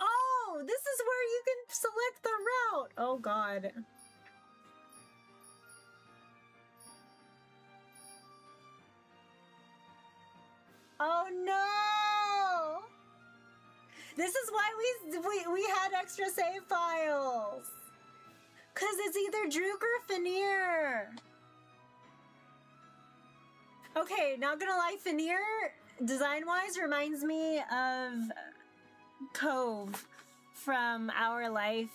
Oh! This is where you can select the route! Oh God. Oh no! This is why we had extra save files! Cause it's either Drook or Fenrir! Okay, not gonna lie, Fenrir, design-wise, reminds me of Cove from Our Life,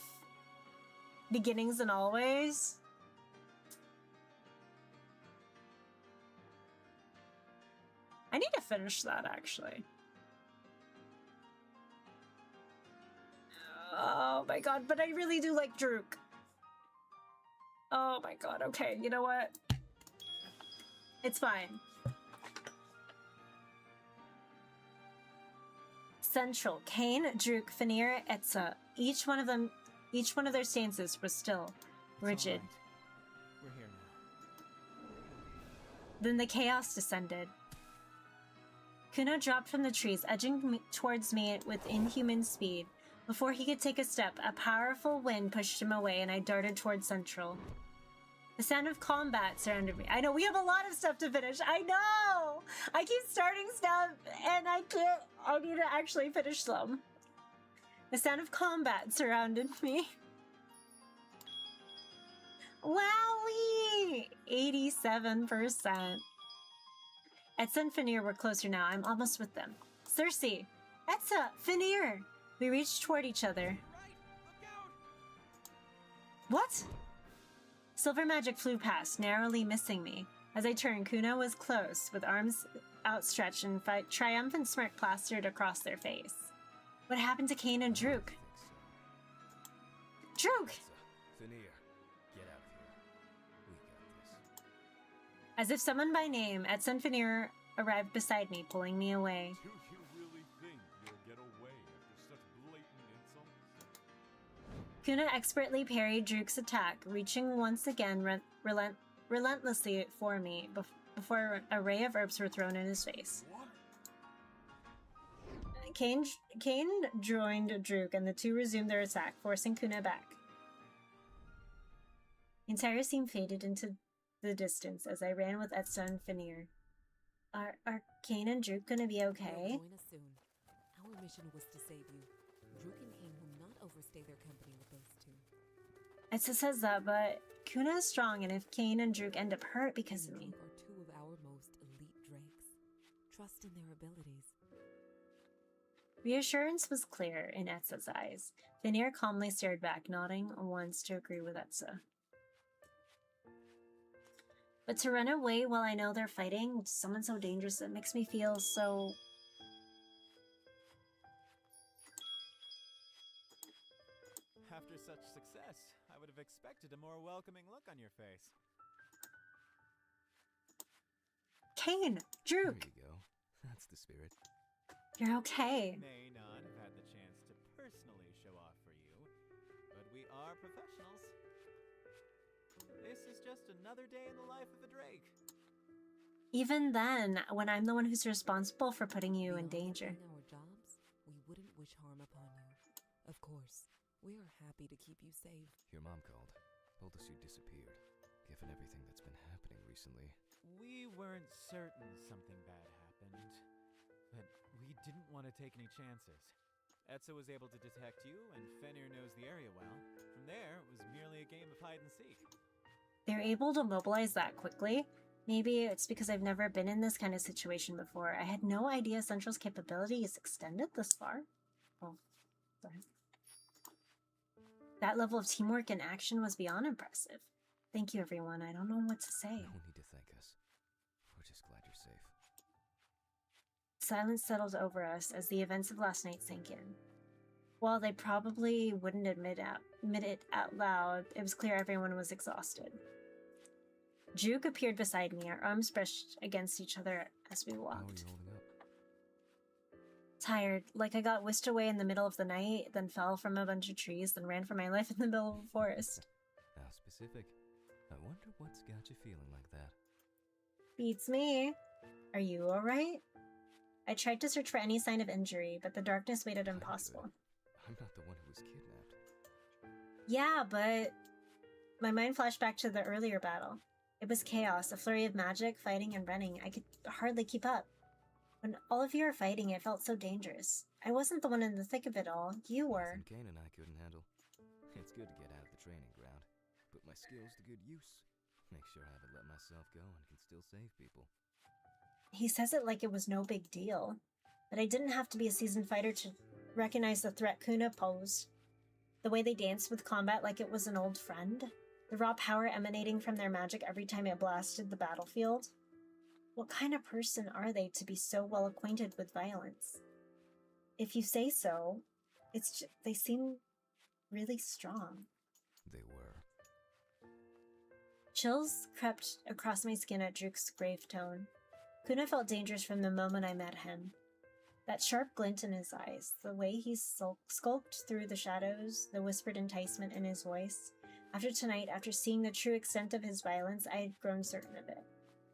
Beginnings and Always. I need to finish that, actually. Oh my god, but I really do like Drook. Oh my god, okay, you know what? It's fine. Central, Kane, Drook, Fenrir, Etza. Each one of their stances was still, rigid. It's all right. We're here now. Then the chaos descended. Kuna dropped from the trees, edging towards me with inhuman speed. Before he could take a step, a powerful wind pushed him away, and I darted towards Central. The sound of combat surrounded me. I know, we have a lot of stuff to finish. I know! I keep starting stuff and I can't. I need to actually finish them. The sound of combat surrounded me. Wowie! 87%. Etsa and Finir were closer now. I'm almost with them. Cersei! Etsa! Finir! We reached toward each other. What? Silver magic flew past, narrowly missing me. As I turned, Kuna was close, with arms outstretched and triumphant smirk plastered across their face. What happened to Kane and Druk? Druk! Finir, get out of here. We got this. As if summoned by name, Etsa and Finir arrived beside me, pulling me away. Do you really think you'll get away after such blatant insults? Kuna expertly parried Druk's attack, reaching once again relentlessly for me before a ray of herbs were thrown in his face. What? Kane joined Druk, and the two resumed their attack, forcing Kuna back. The entire scene faded into the distance as I ran with Etsa and Finir. Are Kane and Druk gonna be okay? They'll join us soon. Our mission was to save you. Druk and Kane will not overstay their company with those two. Etsa says that, but Kuna is strong, and if Kane and Druk end up hurt because of me. Druk are two of our most elite drakes. Trust in their abilities. Reassurance was clear in Etsa's eyes. Finir calmly stared back, nodding once to agree with Etsa. But to run away while I know they're fighting with someone so dangerous, it makes me feel so... After such success, I would have expected a more welcoming look on your face. Kane! There Druk! you go. That's the spirit. You're okay. May not have had the chance to personally show off for you, but we are professionals. This is just another day in the life of a Drake. Even then, when I'm the one who's responsible for putting you in Beyond danger. doing our jobs, we wouldn't wish harm upon you. Of course, we are happy to keep you safe. Your mom called. Told us you disappeared. Given everything that's been happening recently. We weren't certain something bad happened, but we didn't want to take any chances. Etsa was able to detect you, and Fenrir knows the area well. From there, it was merely a game of hide and seek. They're able to mobilize that quickly. Maybe it's because I've never been in this kind of situation before. I had no idea Central's capability is extended this far. Oh, sorry. That level of teamwork and action was beyond impressive. Thank you, everyone. I don't know what to say. No need to thank us. We're just glad you're safe. Silence settled over us as the events of last night sank in. While they probably wouldn't admit it out loud, it was clear everyone was exhausted. Druk appeared beside me, our arms brushed against each other as we How are walked. you holding up? Tired, like I got whisked away in the middle of the night, then fell from a bunch of trees, then ran for my life in the middle of a forest. How specific. I wonder what's got you feeling like that. Beats me. Are you alright? I tried to search for any sign of injury, but the darkness made it I'm impossible. good. I'm not the one who was kidnapped. Yeah, but my mind flashed back to the earlier battle. It was chaos, a flurry of magic, fighting, and running. I could hardly keep up. When all of you were fighting, it felt so dangerous. I wasn't the one in the thick of it all. You were. Nothing Kane and I couldn't handle. It's good to get out of the training ground. Put my skills to good use. Make sure I haven't let myself go and can still save people. He says it like it was no big deal. But I didn't have to be a seasoned fighter to recognize the threat Kuna posed. The way they danced with combat like it was an old friend. The raw power emanating from their magic every time it blasted the battlefield. What kind of person are they to be so well acquainted with violence? If you say so, they seem really strong. They were. Chills crept across my skin at Druk's grave tone. Kuna felt dangerous from the moment I met him. That sharp glint in his eyes, the way he skulked through the shadows, the whispered enticement in his voice. After tonight, after seeing the true extent of his violence, I had grown certain of it.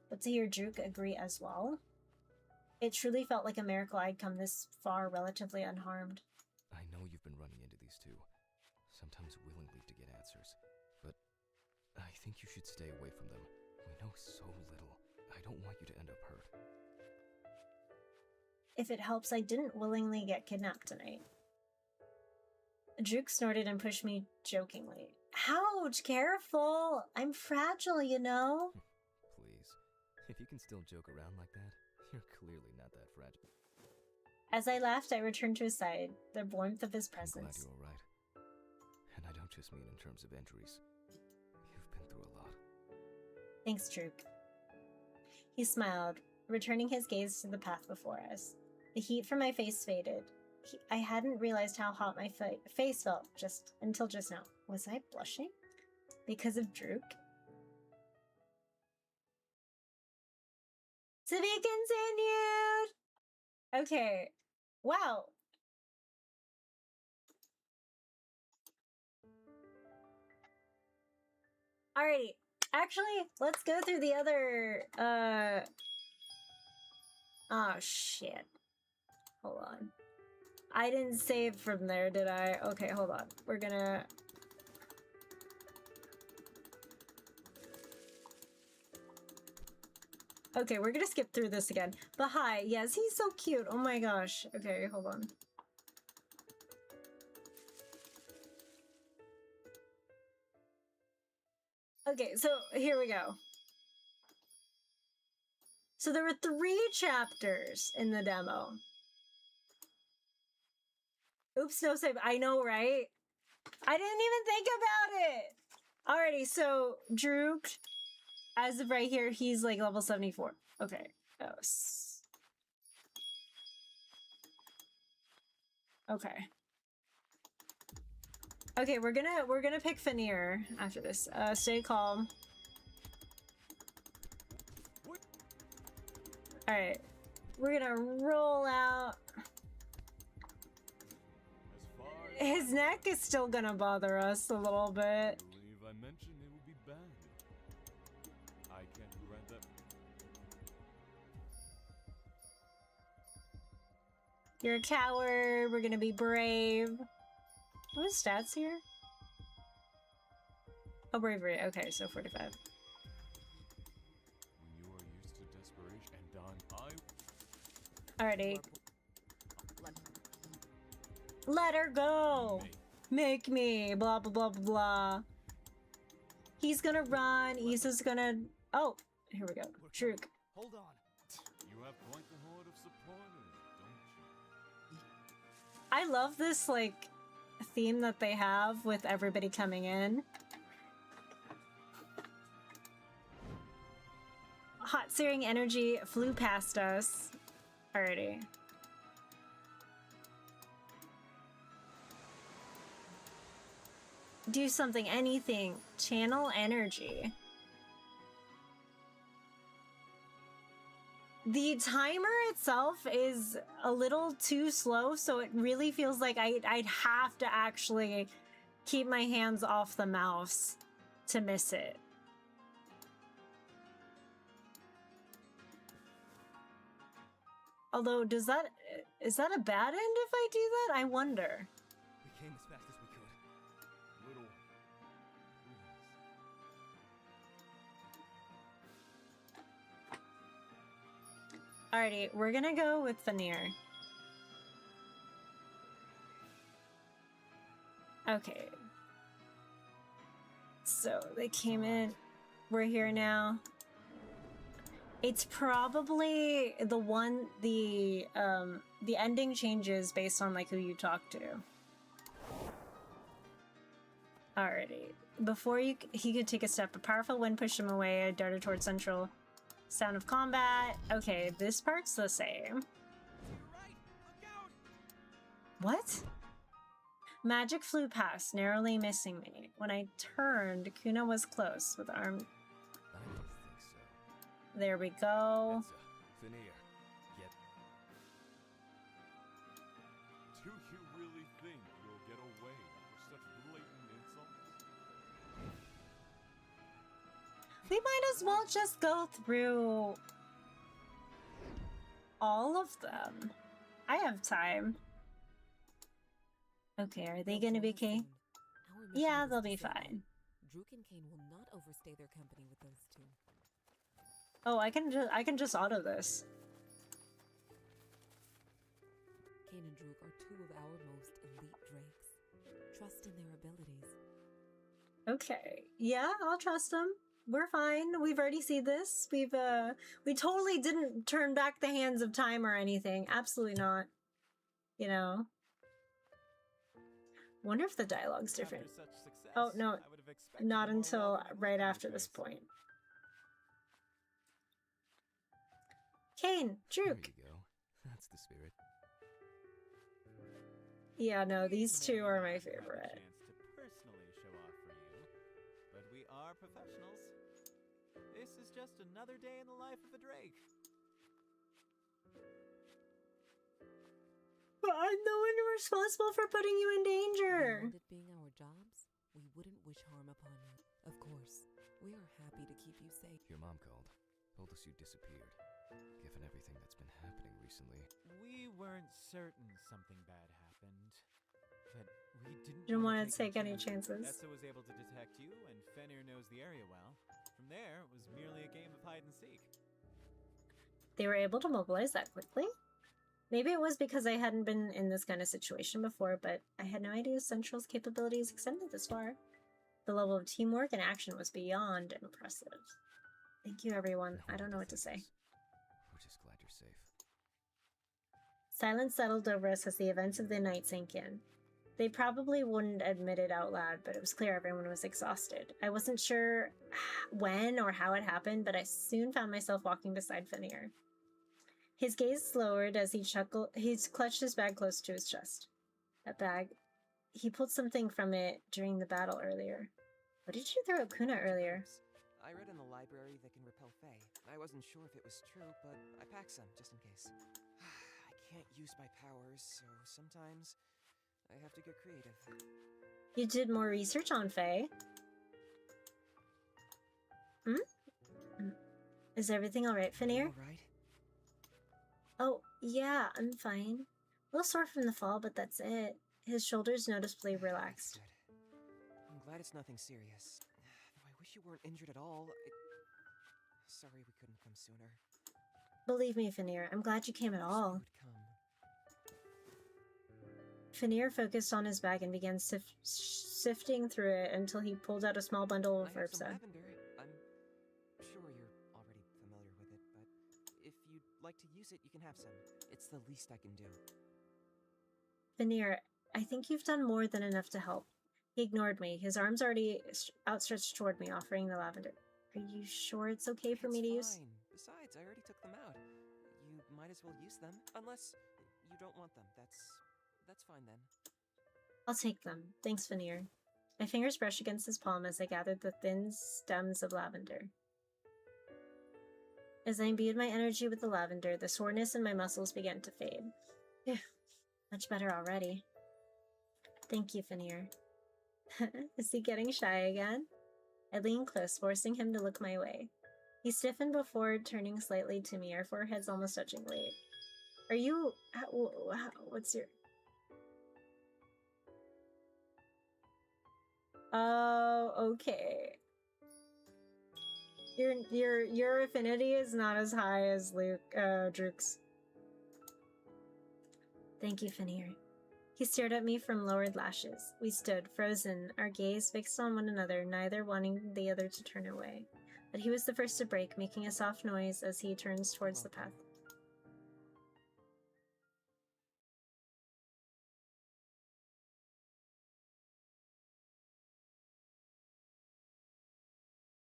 But to hear Druk agree as well, it truly felt like a miracle I'd come this far relatively unharmed. I know you've been running into these two, sometimes willingly to get answers, but I think you should stay away from them. We know so little. I don't want you to end up hurt. If it helps, I didn't willingly get kidnapped tonight. Druk snorted and pushed me jokingly. Ouch, careful! I'm fragile, you know? Please. If you can still joke around like that, you're clearly not that fragile. As I laughed, I returned to his side, the warmth of his I'm glad presence. you're alright. And I don't just mean in terms of injuries. You've been through a lot. Thanks, Druk. He smiled, returning his gaze to the path before us. The heat from my face faded. I hadn't realized how hot my face felt until just now. Was I blushing? Because of Druk? To be continued! Okay. Wow. Alrighty. Actually, let's go through the other, oh, shit. Hold on. I didn't save from there, did I? Okay, hold on. We're gonna... Okay, we're gonna skip through this again. But hi, yes, he's so cute. Oh my gosh. Okay, hold on. Okay, so here we go. So there were 3 chapters in the demo. Oops, no save. I know, right? I didn't even think about it! Alrighty, so Druk, as of right here, he's like level 74. Okay. Oh, okay. Okay, we're gonna pick Fenrir after this. Stay calm. Alright. We're gonna roll out. His neck is still gonna bother us a little bit. I believe I mentioned it would be bad. I can't grant that. You're a coward. We're gonna be brave. What is stats here? Oh, bravery. Okay, so 45. When you are used to desperation and Alrighty. Let her go! Make me! Blah, blah, blah, blah, blah. He's gonna run. Isa's gonna... Oh! Here we go. Druk. Hold on. you have quite the horde of supporters, don't you? I love this, like, theme that they have with everybody coming in. Hot searing energy flew past us. Alrighty. Do something, anything. Channel energy. The timer itself is a little too slow, so it really feels like I'd have to actually keep my hands off the mouse to miss it. Although, is that a bad end if I do that? I wonder. We came as fast as we could. Little. Alrighty, we're gonna go with Fenrir. Okay. So they came in. We're here now. It's probably the ending changes based on like who you talk to. Alrighty. Before he could take a step, a powerful wind pushed him away. I darted towards central. Sound of combat. Okay, this part's the same. What? Magic flew past, narrowly missing me. When I turned, Kuna was close with arm. I don't think so. There we go. Fenrir. Get... Do you really think you'll get away with such blatant insults? We might as well just go through all of them. I have time. Okay, are they gonna be okay? Yeah, they'll be fine. Druk and Kane will not overstay their company with those two. Oh, I can just auto this. Kane and Druk are two of our most elite drakes. Trust in their abilities. Okay. Yeah, I'll trust them. We're fine. We've already seen this. We totally didn't turn back the hands of time or anything. Absolutely not. You know. Wonder if the dialogue's different. After such success, Oh, no. I would have expected Not a more until welcoming right welcome after this choice. point. Kane, There Druk. you go. That's the spirit. Yeah, no, these two are my Maybe I haven't had the favorite. chance to personally show off for you, but we are professionals. This is just another day in the life of a Drake. But I'm the one responsible for putting you in danger. Beyond it being our jobs, we wouldn't wish harm upon you. Of course, we are happy to keep you safe. Your mom called. Told us you disappeared. Given everything that's been happening recently, We weren't certain something bad happened, but we didn't Didn't want want to take any chances. Etsa was able to detect you, and Fenrir knows the area well. From there, it was merely a game of hide and seek. They were able to mobilize that quickly? Maybe it was because I hadn't been in this kind of situation before, but I had no idea Central's capabilities extended this far. The level of teamwork and action was beyond impressive. Thank you, everyone. no I don't one know what to thank say. us. We're just glad you're safe. Silence settled over us as the events of the night sank in. They probably wouldn't admit it out loud, but it was clear everyone was exhausted. I wasn't sure when or how it happened, but I soon found myself walking beside Fenrir. His gaze lowered as he clutched his bag close to his chest. That bag. He pulled something from it during the battle earlier. What did you throw at Kuna earlier? I read in the library that can repel Fae. I wasn't sure if it was true, but I packed some just in case. I can't use my powers, so sometimes I have to get creative. You did more research on Faye. Is everything alright, Fenrir? All right. Oh, yeah, I'm fine. A little sore from the fall, but that's it. His shoulders noticeably relaxed. Good. I'm glad it's nothing serious. Though I wish you weren't injured at all. Sorry we couldn't come sooner. Believe me, Fenrir, I'm glad you came at Wish all. you would come. Fenrir focused on his bag and began sifting through it until he pulled out a small bundle of I have some herbside. lavender. I'm sure you're already familiar with it, but if you'd like to use it, you can have some. It's the least I can do. Fenrir, I think you've done more than enough to help. He ignored me, his arms already outstretched toward me, offering the lavender. Are you sure it's okay for me to use? Fine. Besides, I already took them out. You might as well use them, unless you don't want them. That's fine then. I'll take them. Thanks, Fenrir. My fingers brushed against his palm as I gathered the thin stems of lavender. As I imbued my energy with the lavender, the soreness in my muscles began to fade. Phew, much better already. Thank you, Fenrir. Is he getting shy again? I leaned close, forcing him to look my way. He stiffened before turning slightly to me, our foreheads almost touching. Wait. Are you... what's your... Oh, okay. Your affinity is not as high as Druk's. Thank you, Fenrir. He stared at me from lowered lashes. We stood, frozen, our gaze fixed on one another, neither wanting the other to turn away. But he was the first to break, making a soft noise as he turns towards the path.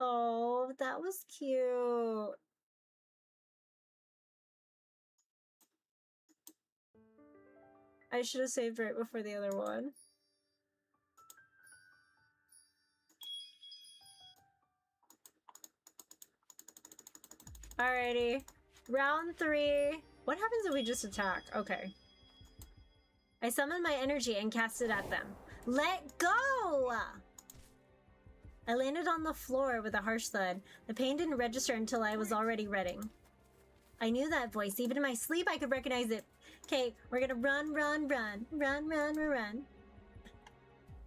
Oh, that was cute. I should have saved right before the other one. Alrighty. Round 3. What happens if we just attack? Okay. I summoned my energy and cast it at them. Let go! I landed on the floor with a harsh thud. The pain didn't register until I was already redding. I knew that voice. Even in my sleep, I could recognize it. Okay, we're gonna run.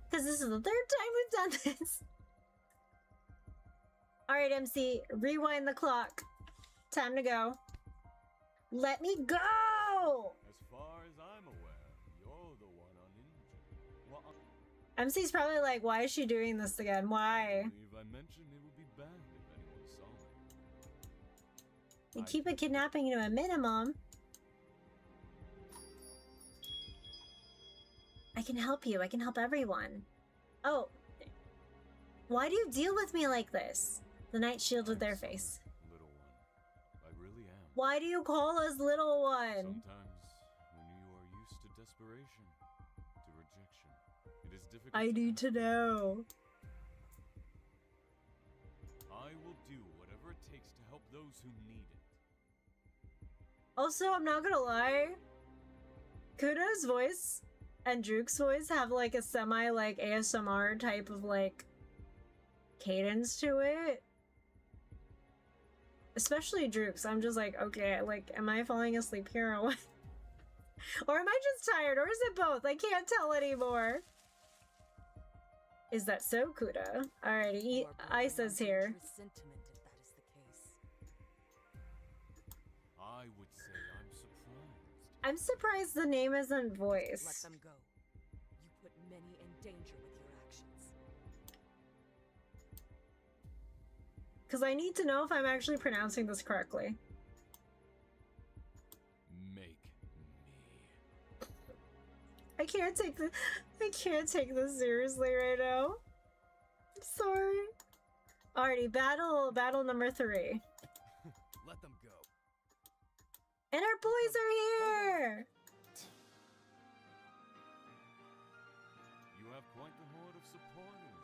Because this is the 3rd time we've done this. Alright, MC, rewind the clock. Time to go. Let me go! As far as I'm aware, you're the one uninjured. Well, MC's probably like, why is she doing this again? I Why? believe I mentioned it would be banned if anyone saw me. You keep a kidnapping to a minimum. I can help you. I can help everyone. Oh. Why do you deal with me like this? The knight shielded their face. Little one. I really am. Why do you call us little one? Sometimes, when you are used to desperation, to rejection, it is difficult. I need to know. I will do whatever it takes to help those who need it. Also, I'm not gonna lie. Kuna's voice and Drook's voice have like a semi like ASMR type of like cadence to it. Especially Drook's. I'm just like, okay, like, am I falling asleep here or what? Or am I just tired? Or is it both? I can't tell anymore. Is that so, Kuda? Alrighty, You are Isa's bordering on here. dangerous sentiment if that is the case. I would say I'm surprised. I'm surprised the name isn't Let voiced. them go. You put many in danger with your actions. Because I need to know if I'm actually pronouncing this correctly. Make me. I can't take this seriously right now. I'm sorry. Alrighty, battle number 3. Let them go. And our boys are here! You have quite the horde of supporters,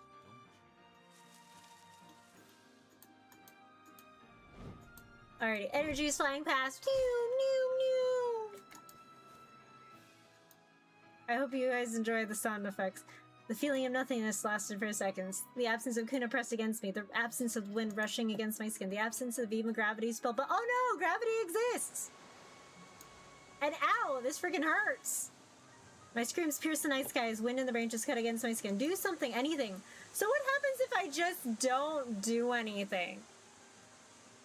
don't you? Alrighty, energy's flying past. Pew, pew, pew. I hope you guys enjoy the sound effects. The feeling of nothingness lasted for seconds. The absence of Kuna pressed against me. The absence of wind rushing against my skin. The absence of even gravity spell. But oh no, gravity exists! And ow, this freaking hurts! My screams pierce the night sky as wind and the branches cut against my skin. Do something, anything. So what happens if I just don't do anything?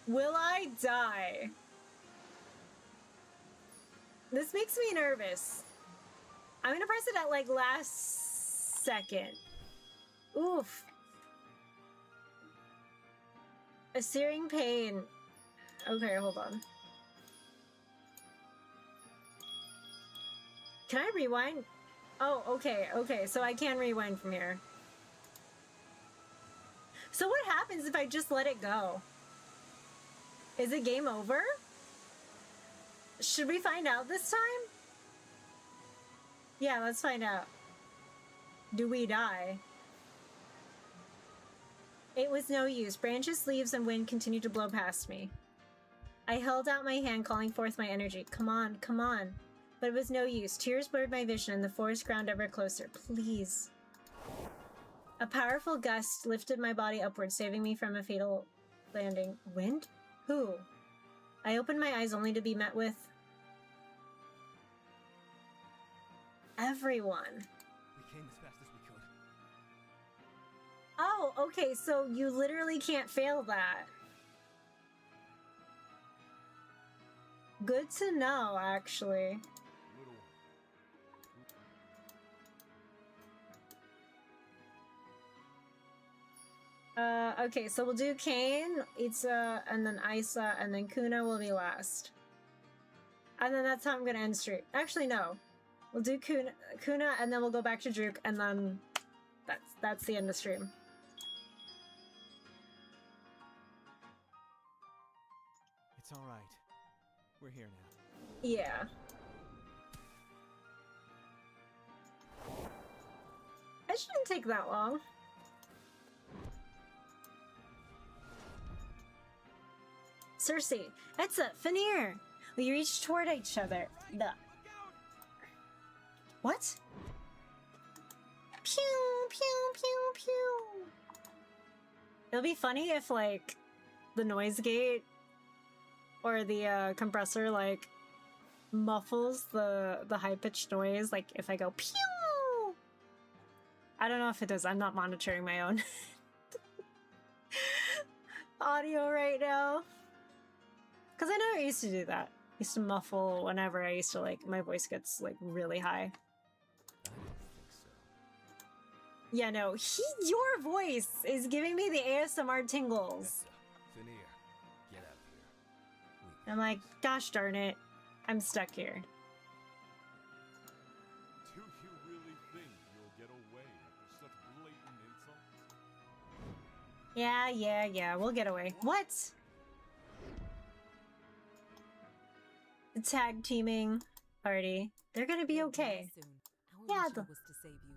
Will I die? This makes me nervous. I'm gonna press it at like last second. Oof. A searing pain. Okay, hold on. Can I rewind? Oh, okay, okay, so I can rewind from here. So what happens if I just let it go? Is it game over? Should we find out this time? Yeah, let's find out. Do we die? It was no use. Branches, leaves, and wind continued to blow past me. I held out my hand, calling forth my energy. Come on, come on. But it was no use. Tears blurred my vision, and the forest ground ever closer. Please. A powerful gust lifted my body upward, saving me from a fatal landing. Wind? Who? I opened my eyes only to be met with... everyone. We came as fast as we could. Oh, okay, so you literally can't fail that. Good to know, actually. Little one. Okay, so we'll do Kane, Itza, and then Isa, and then Kuna will be last. And then that's how I'm gonna end stream. Actually, no. We'll do Kuna, and then we'll go back to Drook, and then that's the end of stream. It's all right. We're here now. Yeah. It shouldn't take that long. Cersei, Etza, Fenrir. We reach toward each other. What? Pew, pew, pew, pew. It'll be funny if, like, the noise gate or the compressor, like, muffles the high-pitched noise, like, if I go pew! I don't know if it does. I'm not monitoring my own. audio right now. Because I know I used to do that. I used to muffle whenever I used to, like, my voice gets, like, really high. I don't think so. Yeah, no, your voice is giving me the ASMR tingles. Veneer, get out of here. Leave. I'm like, gosh darn it, I'm stuck here. Do you really think you'll get away after such blatant insults? Yeah, we'll get away. What? The tag teaming party. They're gonna be You'll okay. die soon. Our Yeah, mission was to save you.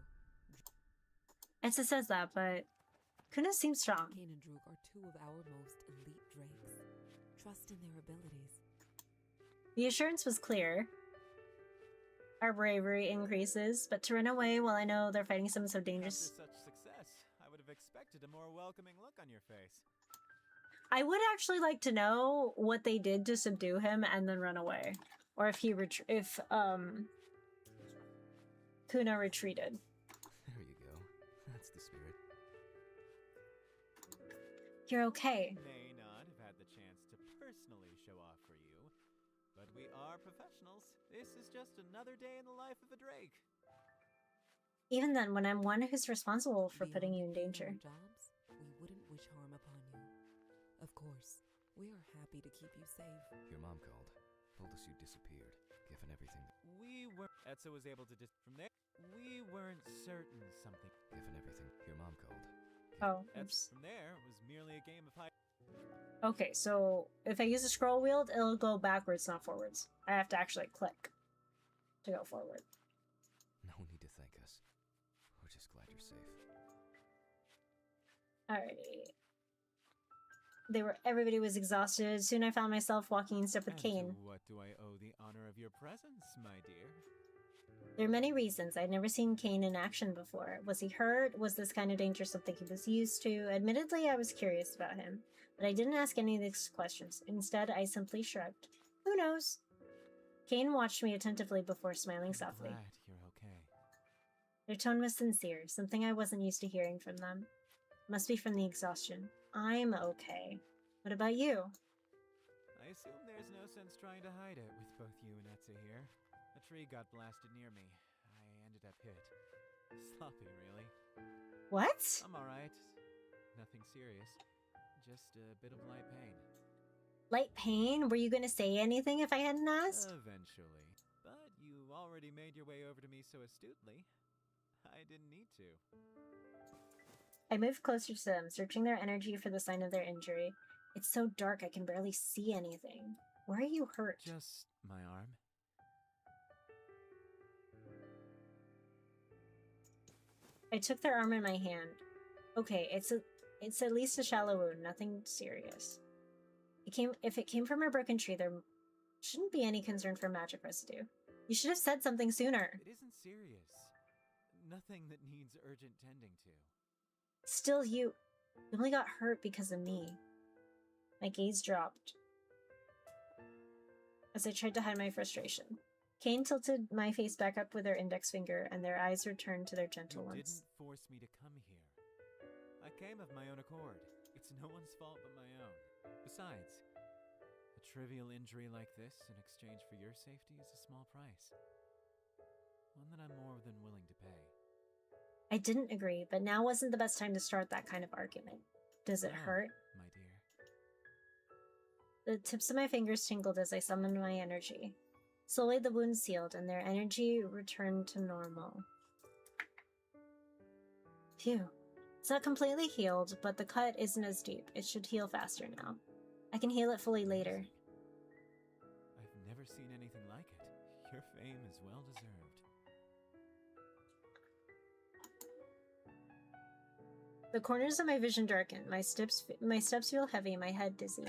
It says that, but Kuna seems strong. Kane and Droog are two of our most elite drakes. Trust in their abilities. The assurance was clear. Our bravery increases, but to run away while I know they're fighting something so dangerous. After such success, I would have expected a more welcoming look on your face. I would actually like to know what they did to subdue him and then run away. Or if Kuna retreated. There you go. That's the spirit. You're okay. May not have had the chance to personally show off for you, but we are professionals. This is just another day in the life of a Drake. Even then, when I'm one who's responsible for putting you in Beyond danger. our jobs, we wouldn't wish harm upon you. Of course, we are happy to keep you safe. Your mom called. Told us you disappeared, given everything. We were. Etsa was able to from there. We weren't certain something. Given everything. Your mom called. Oh, oops. From there was merely a game of hide. Okay, so if I use a scroll wheel, it'll go backwards, not forwards. I have to actually click to go forward. No need to thank us. We're just glad you're safe. Alrighty. Everybody was exhausted. Soon I found myself walking in step with And Kane. to what do I owe the honor of your presence, my dear? There are many reasons. I'd never seen Kane in action before. Was he hurt? Was this kind of danger something he was used to? Admittedly, I was curious about him, but I didn't ask any of these questions. Instead, I simply shrugged. Who knows? Kane watched me attentively before smiling I'm softly. glad you're okay. Their tone was sincere, something I wasn't used to hearing from them. Must be from the exhaustion. I'm okay. What about you? I assume there's no sense trying to hide it with both you and Etsa here. A tree got blasted near me. I ended up hit. Sloppy, really. What? I'm alright. Nothing serious. Just a bit of light pain. Light pain? Were you gonna say anything if I hadn't asked? Eventually. But you already made your way over to me so astutely. I didn't need to. I moved closer to them, searching their energy for the sign of their injury. It's so dark I can barely see anything. Where are you hurt? Just my arm. I took their arm in my hand. Okay, it's at least a shallow wound, nothing serious. If it came from a broken tree, there shouldn't be any concern for magic residue. You should have said something sooner. It isn't serious. Nothing that needs urgent tending to. Still, you only got hurt because of me. My gaze dropped as I tried to hide my frustration. Kane tilted my face back up with her index finger, and their eyes returned to their gentle You ones. didn't force me to come here. I came of my own accord. It's no one's fault but my own. Besides, a trivial injury like this in exchange for your safety is a small price. One that I'm more than willing to pay. I didn't agree, but now wasn't the best time to start that kind of argument. Does it Now, hurt? my dear. The tips of my fingers tingled as I summoned my energy. Slowly the wound sealed, and their energy returned to normal. Phew. It's not completely healed, but the cut isn't as deep. It should heal faster now. I can heal it fully later. I've never seen anything like it. Your fame is well deserved. The corners of my vision darken. My steps feel heavy, my head dizzy.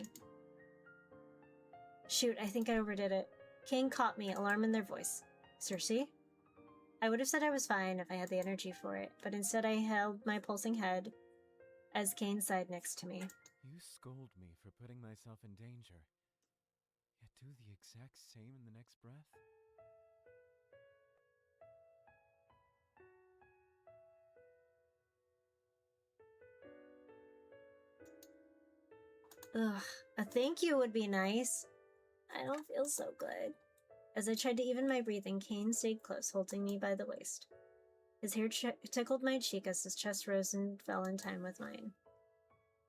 Shoot, I think I overdid it. Kane caught me, alarm in their voice. Cersei? I would have said I was fine if I had the energy for it, but instead I held my pulsing head as Kane sighed next to me. You scold me for putting myself in danger, yet do the exact same in the next breath? Ugh, a thank you would be nice. I don't feel so good. As I tried to even my breathing, Kane stayed close, holding me by the waist. His hair tickled my cheek as his chest rose and fell in time with mine.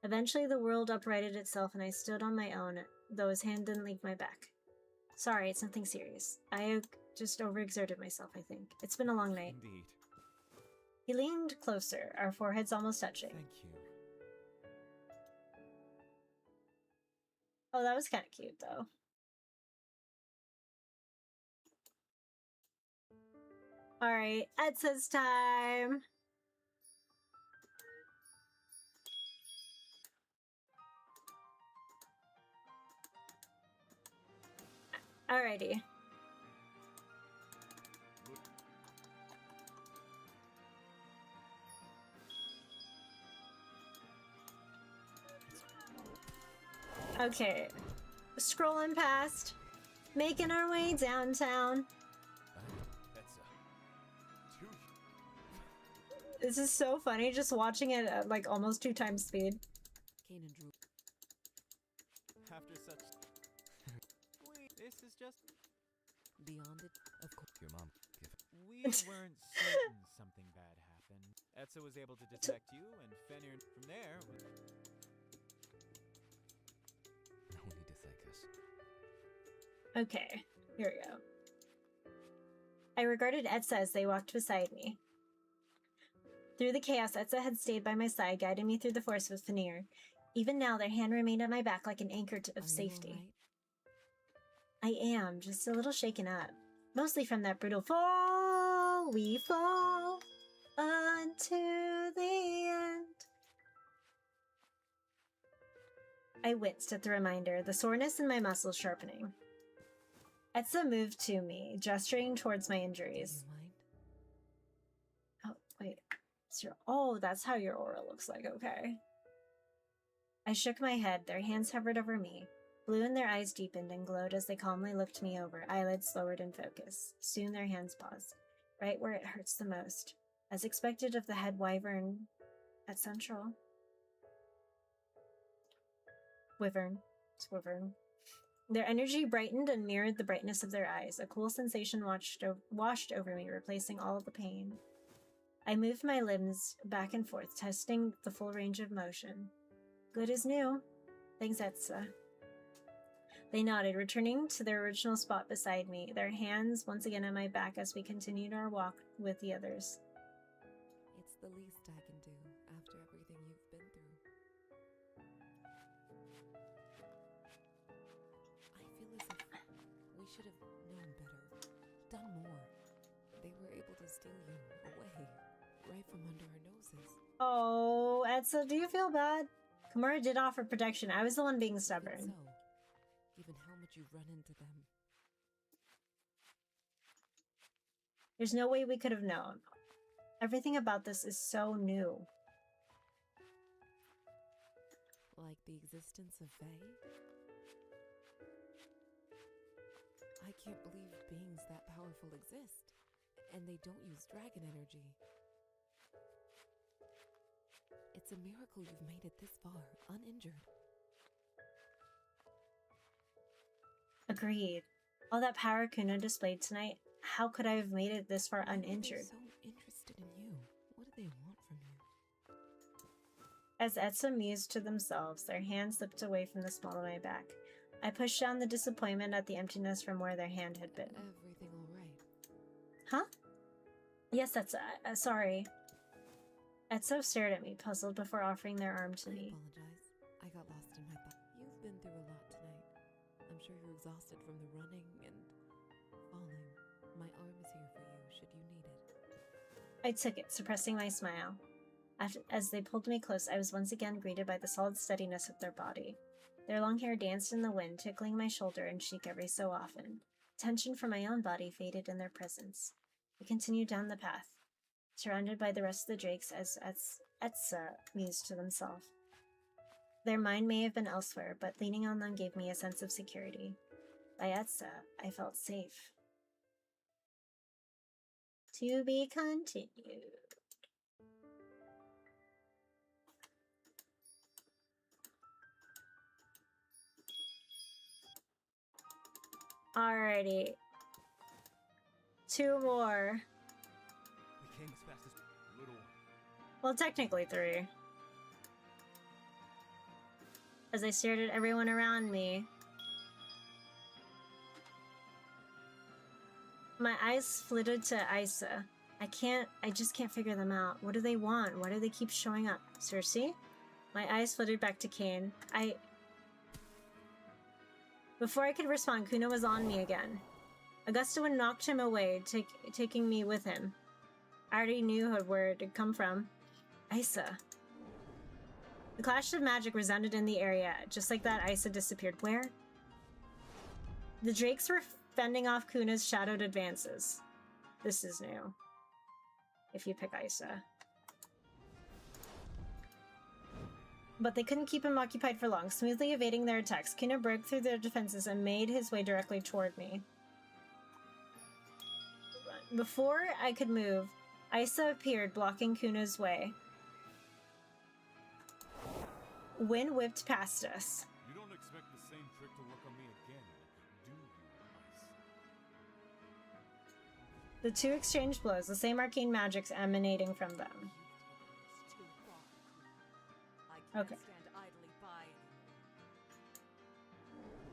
Eventually, the world uprighted itself and I stood on my own, though his hand didn't leave my back. Sorry, it's nothing serious. I just overexerted myself, I think. It's been a long night. Indeed. He leaned closer, our foreheads almost touching. Thank you. Oh, that was kind of cute, though. Alright, Etsa's time! Alrighty. Okay. Scrolling past. Making our way downtown. This is so funny, just watching it at like almost 2 times speed. Kane and Drew. After such... Wait, this is just... Beyond it, of course. Your mom. We weren't certain something bad happened. Etsa was able to detect you, and Fenrir from there was... No need to thank us. Okay, here we go. I regarded Etsa as they walked beside me. Through the chaos, Etsa had stayed by my side, guiding me through the forest with Fenrir. Even now, their hand remained at my back like an anchor of safety. I am, just a little shaken up. Mostly from that brutal fall, we fall unto the end. I winced at the reminder, the soreness in my muscles sharpening. Etsa moved to me, gesturing towards my injuries. Do you mind? Oh, wait. Oh, that's how your aura looks like, okay. I shook my head, their hands hovered over me. Blue in their eyes deepened and glowed as they calmly looked me over, eyelids lowered in focus. Soon their hands paused, right where it hurts the most, as expected of the head wyvern at Central. Wyvern. Their energy brightened and mirrored the brightness of their eyes. A cool sensation washed over me, replacing all of the pain. I moved my limbs back and forth, testing the full range of motion. Good as new. Thanks, Etsa. They nodded, returning to their original spot beside me, their hands once again at my back as we continued our walk with the others. It's the least I can do after everything you've been through. I feel as if we should have known better, done more. They were able to steal you away, right from under our noses. Oh, Etsa, do you feel bad? Kimura did offer protection. I was the one being Even stubborn. so, given how much you've run into them, There's no way we could have known. Everything about this is so new. like the existence of Fae. I can't believe beings that powerful exist, and they don't use dragon energy. It's a miracle you've made it this far, uninjured. Agreed. All that power Kuno displayed tonight, how could I have made it this far Why are they uninjured? so interested in you? What do they want from you? As Etsa mused to themselves, their hands slipped away from the small of my back. I pushed down the disappointment at the emptiness from where their hand had been. Everything all right? Huh? Yes, Etsa. Sorry. Etsa stared at me, puzzled, before offering their arm to I me. apologize. I got lost in my thoughts. You've been through a lot tonight. I'm sure you're exhausted from the running and falling. My arm is here for you, should you need it. I took it, suppressing my smile. As they pulled me close, I was once again greeted by the solid steadiness of their body. Their long hair danced in the wind, tickling my shoulder and cheek every so often. Tension from my own body faded in their presence. We continued down the path, surrounded by the rest of the drakes as Etsa mused to themselves. Their mind may have been elsewhere, but leaning on them gave me a sense of security. By Etsa, I felt safe. To be continued. Alrighty. 2 more. We came as fast as Little. Well, technically 3. As I stared at everyone around me, my eyes flitted to Isa. I just can't figure them out. What do they want? Why do they keep showing up? Cersei? My eyes flitted back to Kane. Before I could respond, Kuna was on me again. Augusta knocked him away, taking me with him. I already knew where it had come from. Isa. The clash of magic resounded in the area. Just like that, Isa disappeared. Where? The drakes were fending off Kuna's shadowed advances. This is new. If you pick Isa. But they couldn't keep him occupied for long. Smoothly evading their attacks, Kuna broke through their defenses and made his way directly toward me. Before I could move, Isa appeared, blocking Kuna's way. Wind whipped past us. You don't expect the same trick to work on me again, do you, Ice? The two exchanged blows, the same arcane magics emanating from them. Okay.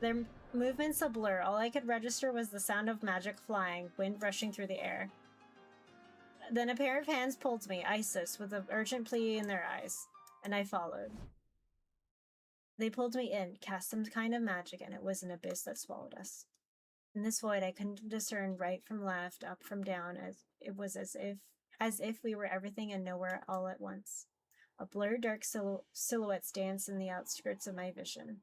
Their movements a blur. All I could register was the sound of magic flying, wind rushing through the air. Then a pair of hands pulled me, Isis, with an urgent plea in their eyes, and I followed. They pulled me in, cast some kind of magic, and it was an abyss that swallowed us. In this void, I couldn't discern right from left, up from down, as if we were everything and nowhere all at once. A blurred dark silhouettes danced in the outskirts of my vision.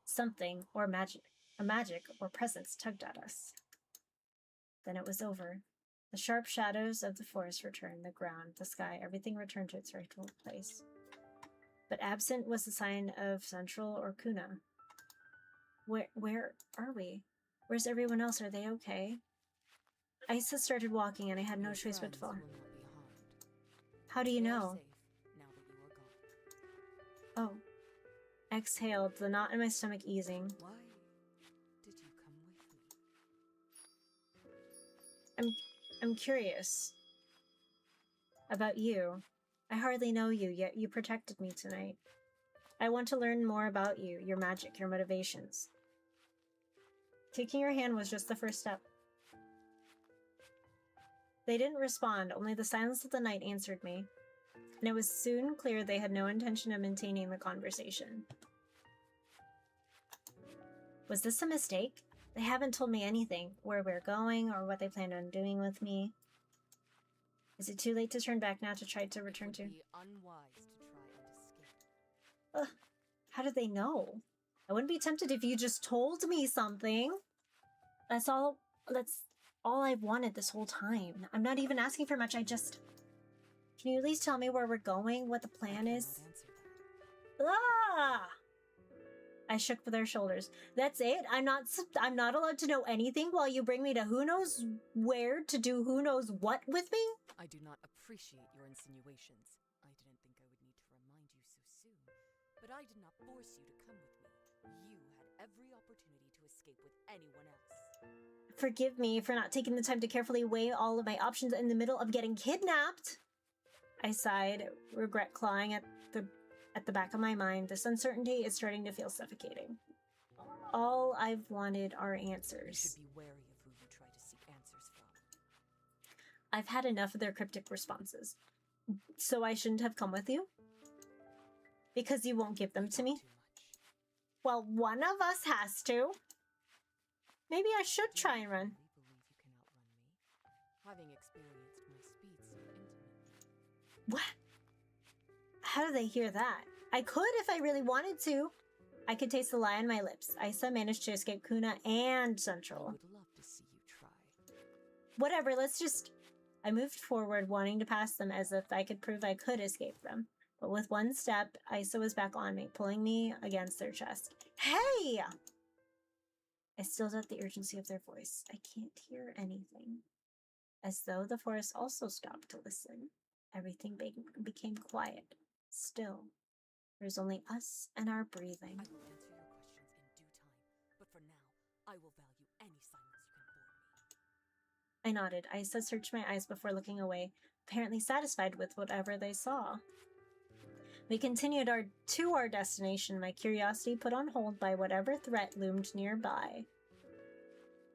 Something, or a magic or presence tugged at us. Then it was over. The sharp shadows of the forest returned, the ground, the sky, everything returned to its rightful place. But absent was the sign of Central or Kuna. Where are we? Where's everyone else? Are they okay? Isa started walking and I had no choice but to follow. How do you know? Oh. Exhaled, the knot in my stomach easing. Why did you come with me? I'm curious. About you. I hardly know you, yet you protected me tonight. I want to learn more about you, your magic, your motivations. Taking your hand was just the first step. They didn't respond, only the silence of the night answered me. And it was soon clear they had no intention of maintaining the conversation. Was this a mistake? They haven't told me anything, where we're going or what they planned on doing with me. Is it too late to turn back now to try to return to? It would be unwise to try and escape. How did they know? I wouldn't be tempted if you just told me something. That's all I've wanted this whole time. I'm not even asking for much, Can you at least tell me where we're going, what the plan is? Ah! I shook their shoulders. That's it? I'm not allowed to know anything while you bring me to who knows where to do who knows what with me? I do not appreciate your insinuations. I didn't think I would need to remind you so soon, but I did not force you to come with me. You had every opportunity to escape with anyone else. Forgive me for not taking the time to carefully weigh all of my options in the middle of getting kidnapped. I sighed, regret clawing at the back of my mind. This uncertainty is starting to feel suffocating. All I've wanted are answers. You should be wary of who you try to seek answers from. I've had enough of their cryptic responses. So I shouldn't have come with you? Because you won't give them to me? Too much. Well, one of us has to. Maybe I should try and run. You believe you can outrun me, having experienced my speed so intimately. What? How do they hear that? I could if I really wanted to. I could taste the lie on my lips. Isa managed to escape Kuna and I Central. would love to see you try. Whatever, let's just... I moved forward, wanting to pass them as if I could prove I could escape them. But with one step, Isa was back on me, pulling me against their chest. Hey! I stilled at the urgency of their voice. I can't hear anything. As though the forest also stopped to listen. Everything became quiet. Still. There's only us and our breathing. I will answer your questions in due time, but for now, I will value any silence you can afford me. I nodded. Isa searched my eyes before looking away, apparently satisfied with whatever they saw. We continued to our destination, my curiosity put on hold by whatever threat loomed nearby.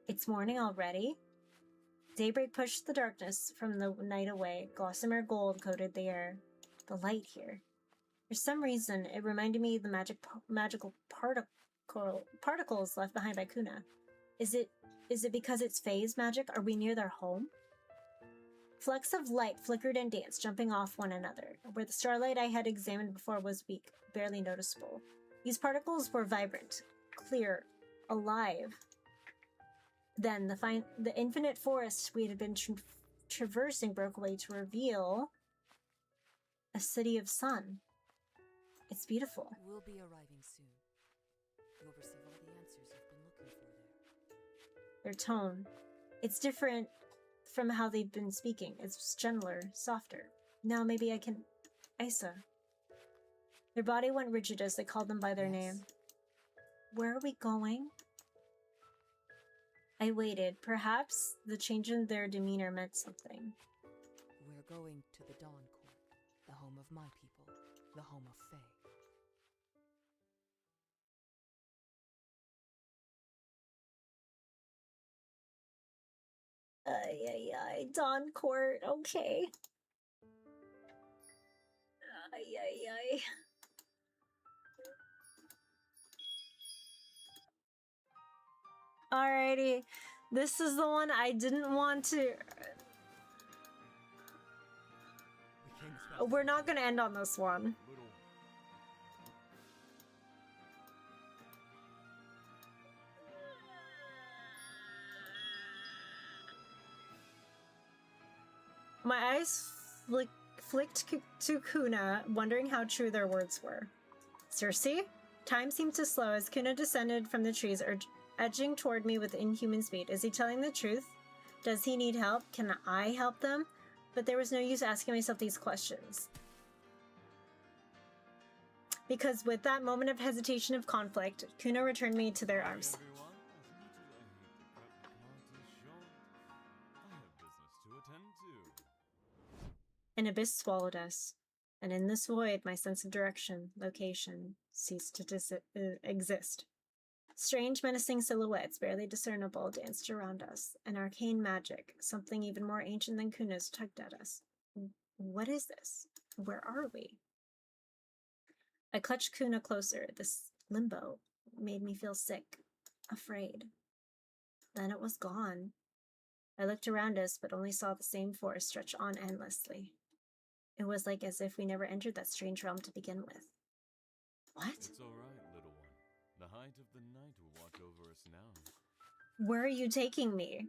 It's morning already? Daybreak pushed the darkness from the night away. Gossamer gold coated the air. The light here. For some reason, it reminded me of the magical particles left behind by Kuna. Is it because it's phase magic? Are we near their home? Flecks of light flickered and danced, jumping off one another. Where the starlight I had examined before was weak, barely noticeable. These particles were vibrant, clear, alive. Then the infinite forest we had been traversing broke away to reveal a city of sun. It's beautiful. We'll be arriving soon. You'll receive all the answers you've been looking for there. Their tone. It's different from how they've been speaking. It's gentler, softer. Now maybe I can... Isa. Their body went rigid as they called them by their name. Where are we going? I waited. Perhaps the change in their demeanor meant something. We're going to the Dawn Court, the home of my people, the home of Fae. Dawn Court, okay. Alrighty, this is the one I didn't want to... We're not gonna end on this one. My eyes flicked to Kuna, wondering how true their words were. Circe? Time seemed to slow as Kuna descended from the trees, edging toward me with inhuman speed. Is he telling the truth? Does he need help? Can I help them? But there was no use asking myself these questions. Because with that moment of hesitation of conflict, Kuna returned me to their arms. An abyss swallowed us, and in this void my sense of direction, location, ceased to exist. Strange, menacing silhouettes, barely discernible, danced around us. An arcane magic, something even more ancient than Kuna's, tugged at us. What is this? Where are we? I clutched Kuna closer. This limbo made me feel sick, afraid. Then it was gone. I looked around us, but only saw the same forest stretch on endlessly. It was like as if we never entered that strange realm to begin with. What? It's all right, little one. The height of the night will watch over us now. Where are you taking me?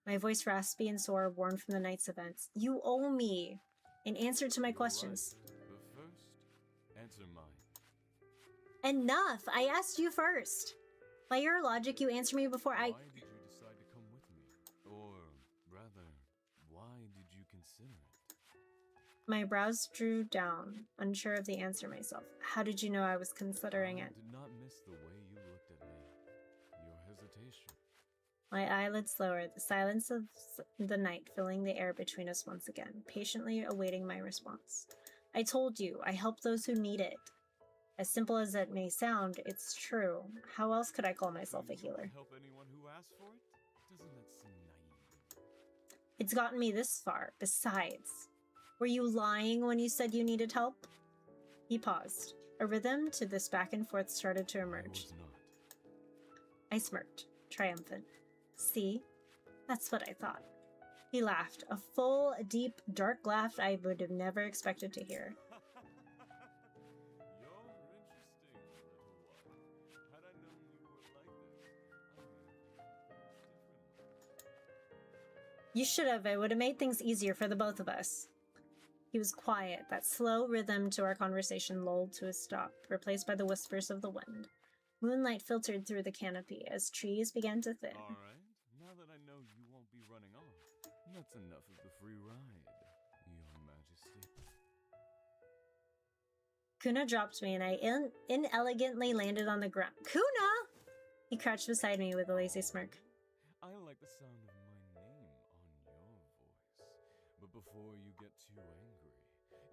My voice raspy and sore, worn from the night's events. You owe me an answer to my questions. Right. But first, answer mine. Enough! I asked you first. By your logic, you answer me before Why did you decide to come with me? Or, rather, why did you consider it? My brows drew down, unsure of the answer myself. How did you know I was considering it? I did not miss the way you looked at me. Your hesitation. My eyelids lowered, the silence of the night filling the air between us once again, patiently awaiting my response. I told you, I help those who need it. As simple as it may sound, it's true. How else could I call myself a healer? Help anyone who asks for it? Doesn't that seem naive? It's gotten me this far. Besides, were you lying when you said you needed help? He paused. A rhythm to this back and forth started to I emerge. was not. I smirked, triumphant. See? That's what I thought. He laughed, a full, deep, dark laugh I would have never expected to hear. You're interesting, little one. Had I known you were like this, differently. You should have. It would have made things easier for the both of us. He was quiet. That slow rhythm to our conversation lulled to a stop, replaced by the whispers of the wind. Moonlight filtered through the canopy as trees began to thin. All right. Now that I know you won't be running off, that's enough of the free ride, Your Majesty. Kuna dropped me and I inelegantly landed on the ground. Kuna! He crouched beside me with a lazy smirk. I like the sound of my name on your voice. But before you get too angry,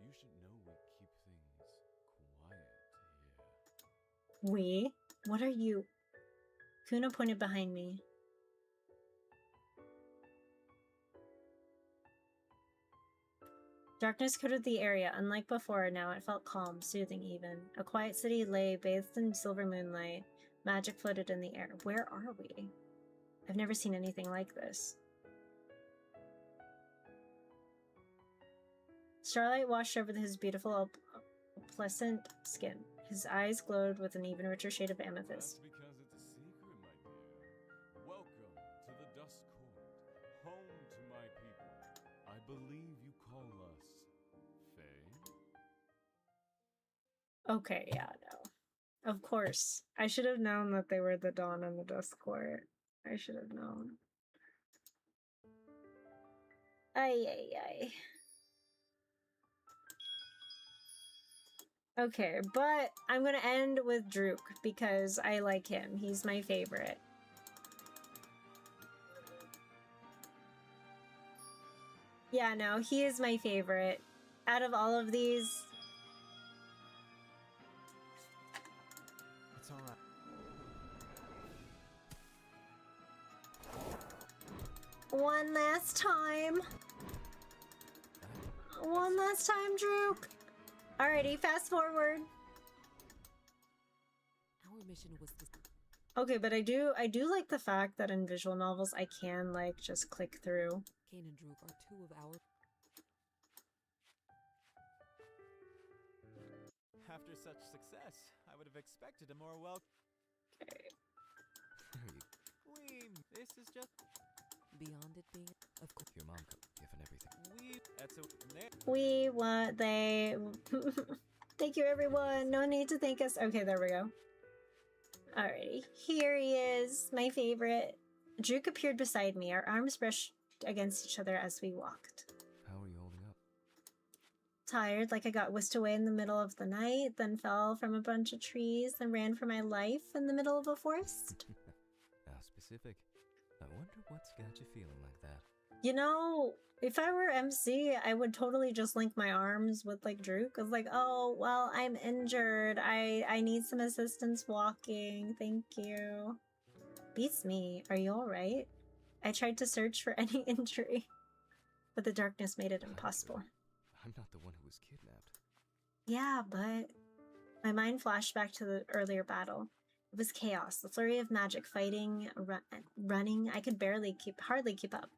you should know we keep things quiet here. We? What are you? Kuna pointed behind me. Darkness coated the area. Unlike before, now it felt calm, soothing even. A quiet city lay bathed in silver moonlight. Magic floated in the air. Where are we? I've never seen anything like this. Starlight washed over his beautiful, pleasant skin. His eyes glowed with an even richer shade of amethyst. That's because it's a secret, my dear. Welcome to the Dust Court, home to my people. I believe you call us Fae? Okay, yeah, no. Of course. I should have known that they were the Dawn and the Dust Court. I should have known. Ay, ay, ay. Okay, but I'm gonna end with Druk because I like him. He's my favorite. Yeah, no, he is my favorite. Out of all of these... It's alright. One last time. One last time, Druk. Alrighty, fast forward. Our mission was this. Okay, but I do like the fact that in visual novels I can like just click through. Kane and Droog are two of our. After such success, I would have expected a more well. Okay. There you This is just Beyond it being, of course. Your mom given everything. That's a there. We want they. Thank you, everyone. No need to thank us. Okay, there we go. Alrighty, here he is, my favorite. Druk appeared beside me. Our arms brushed against each other as we walked. How are you holding up? Tired, like I got whisked away in the middle of the night, then fell from a bunch of trees, then ran for my life in the middle of a forest. How specific. I wonder what's got you feeling like that. You know, if I were MC, I would totally just link my arms with like Druk. I was like, oh, well, I'm injured. I need some assistance walking. Thank you. Beats me. Are you alright? I tried to search for any injury, but the darkness made it impossible. I'm not the one who was kidnapped. Yeah, but... My mind flashed back to the earlier battle. It was chaos, the flurry of magic, fighting, running. I could hardly keep up.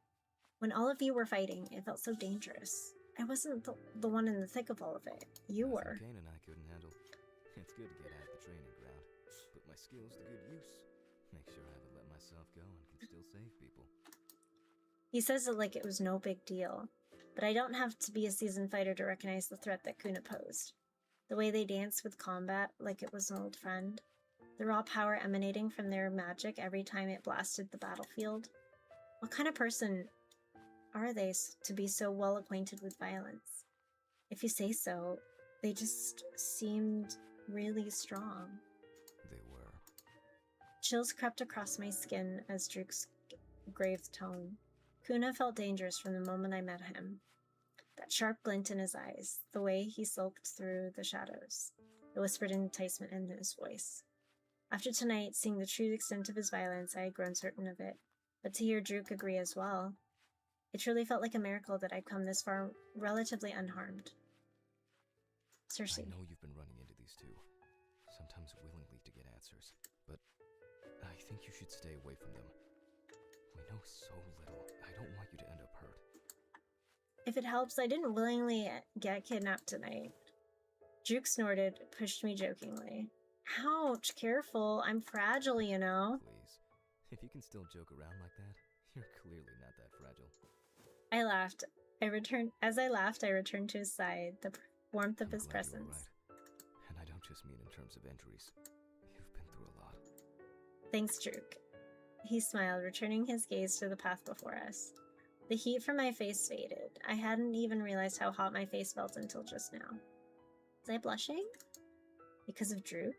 When all of you were fighting, it felt so dangerous. I wasn't the one in the thick of all of it. You were. Kane and I couldn't handle. It's good to get out of the training ground. Put my skills to good use. Make sure I haven't let myself go and can still save people. He says it like it was no big deal. But I don't have to be a seasoned fighter to recognize the threat that Kuna posed. The way they danced with combat like it was an old friend. The raw power emanating from their magic every time it blasted the battlefield. What kind of person are they to be so well acquainted with violence? If you say so, they just seemed really strong. They were. Chills crept across my skin as Druk's grave tone. Kuna felt dangerous from the moment I met him. That sharp glint in his eyes, the way he sulked through the shadows, the whispered enticement in his voice. After tonight, seeing the true extent of his violence, I had grown certain of it. But to hear Druk agree as well, it truly felt like a miracle that I'd come this far relatively unharmed. Cersei. I know you've been running into these two, sometimes willingly to get answers, but I think you should stay away from them. We know so little. I don't want you to end up hurt. If it helps, I didn't willingly get kidnapped tonight. Druk snorted, pushed me jokingly. Ouch, careful. I'm fragile, you know. Please. If you can still joke around like that, you're clearly not that fragile. I laughed. As I laughed, I returned to his side, the warmth of his I'm glad you're presence. all right. And I don't just mean in terms of injuries. You've been through a lot. Thanks, Druk. He smiled, returning his gaze to the path before us. The heat from my face faded. I hadn't even realized how hot my face felt until just now. Was I blushing? Because of Druk?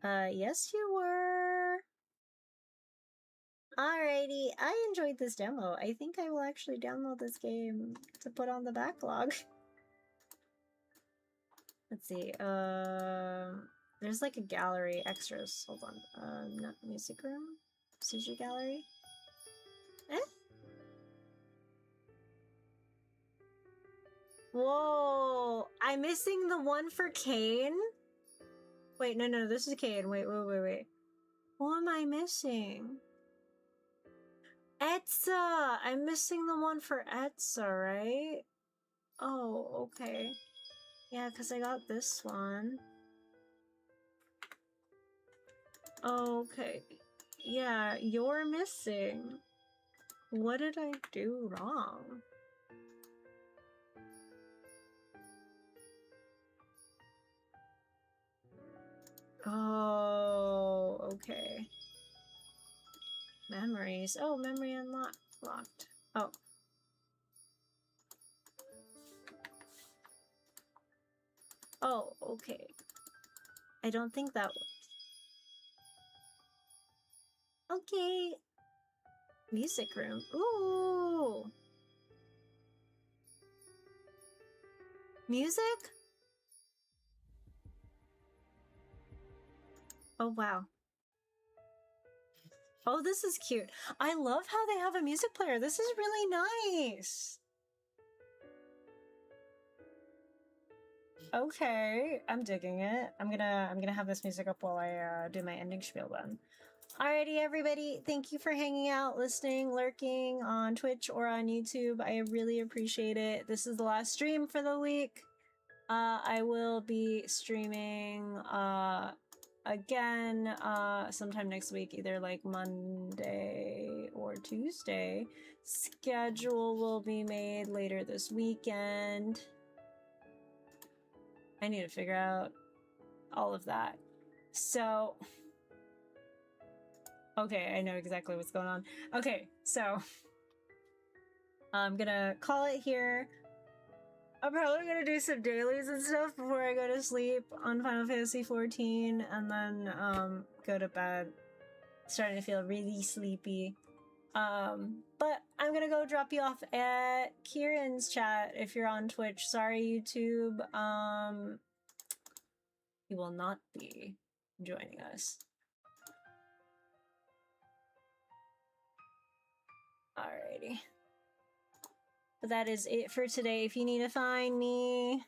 Yes you were. Alrighty, I enjoyed this demo. I think I will actually download this game to put on the backlog. Let's see, there's like a gallery, extras, hold on, not music room? Sushi gallery? Eh? Whoa, I'm missing the one for Kane? Wait, no, this is Kane, wait. What am I missing? Etsa! I'm missing the one for Etsa, right? Oh, okay. Yeah, because I got this one. Okay. Yeah, you're missing. What did I do wrong? Oh, okay. Memories. Oh, memory unlocked. Oh. Oh, okay. I don't think that was. Okay. Music room. Ooh. Music? Oh, wow. Oh, this is cute. I love how they have a music player. This is really nice. Okay, I'm digging it. I'm gonna have this music up while I do my ending spiel then. Alrighty, everybody. Thank you for hanging out, listening, lurking on Twitch or on YouTube. I really appreciate it. This is the last stream for the week. I will be streaming again sometime next week, either like Monday or Tuesday. Schedule will be made later this weekend. I need to figure out all of that. So, okay, I know exactly what's going on. Okay, so I'm gonna call it here. I'm probably gonna do some dailies and stuff before I go to sleep on Final Fantasy XIV, and then go to bed. Starting to feel really sleepy. But I'm gonna go drop you off at Kieran's chat if you're on Twitch. Sorry, YouTube. He will not be joining us. Alrighty. But that is it for today. If you need to find me,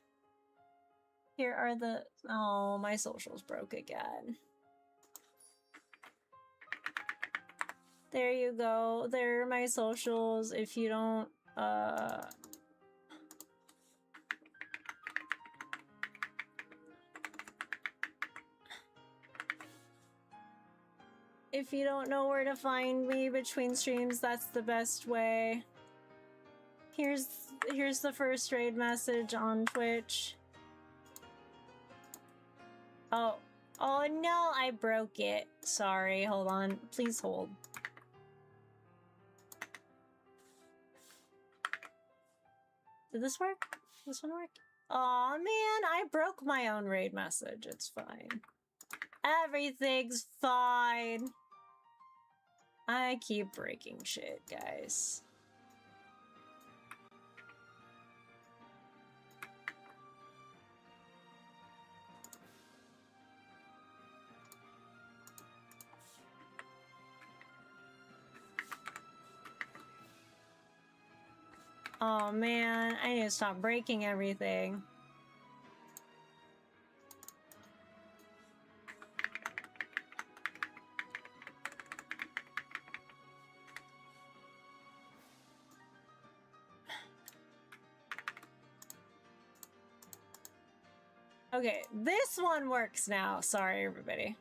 here are the... Oh, my socials broke again. There you go. There are my socials. If you don't, if you don't know where to find me between streams, that's the best way. Here's the first raid message on Twitch. Oh no, I broke it. Sorry, hold on. Please hold. Did this work? This one work? Aw, man, I broke my own raid message. It's fine. Everything's fine. I keep breaking shit, guys. Oh man, I need to stop breaking everything. Okay, this one works now. Sorry, everybody.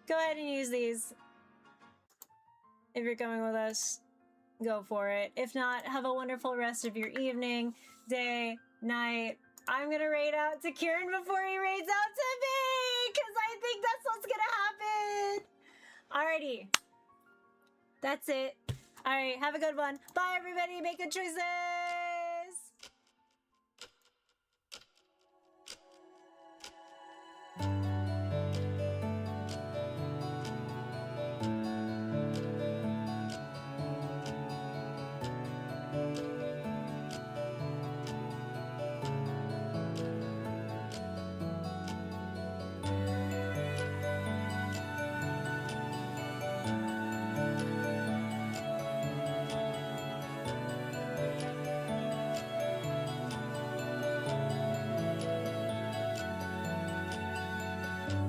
Go ahead and use these. If you're coming with us, go for it. If not, have a wonderful rest of your evening, day, night. I'm gonna raid out to Kieran before he raids out to me, because I think that's what's gonna happen. Alrighty. That's it. Alright, have a good one. Bye, everybody. Make good choices.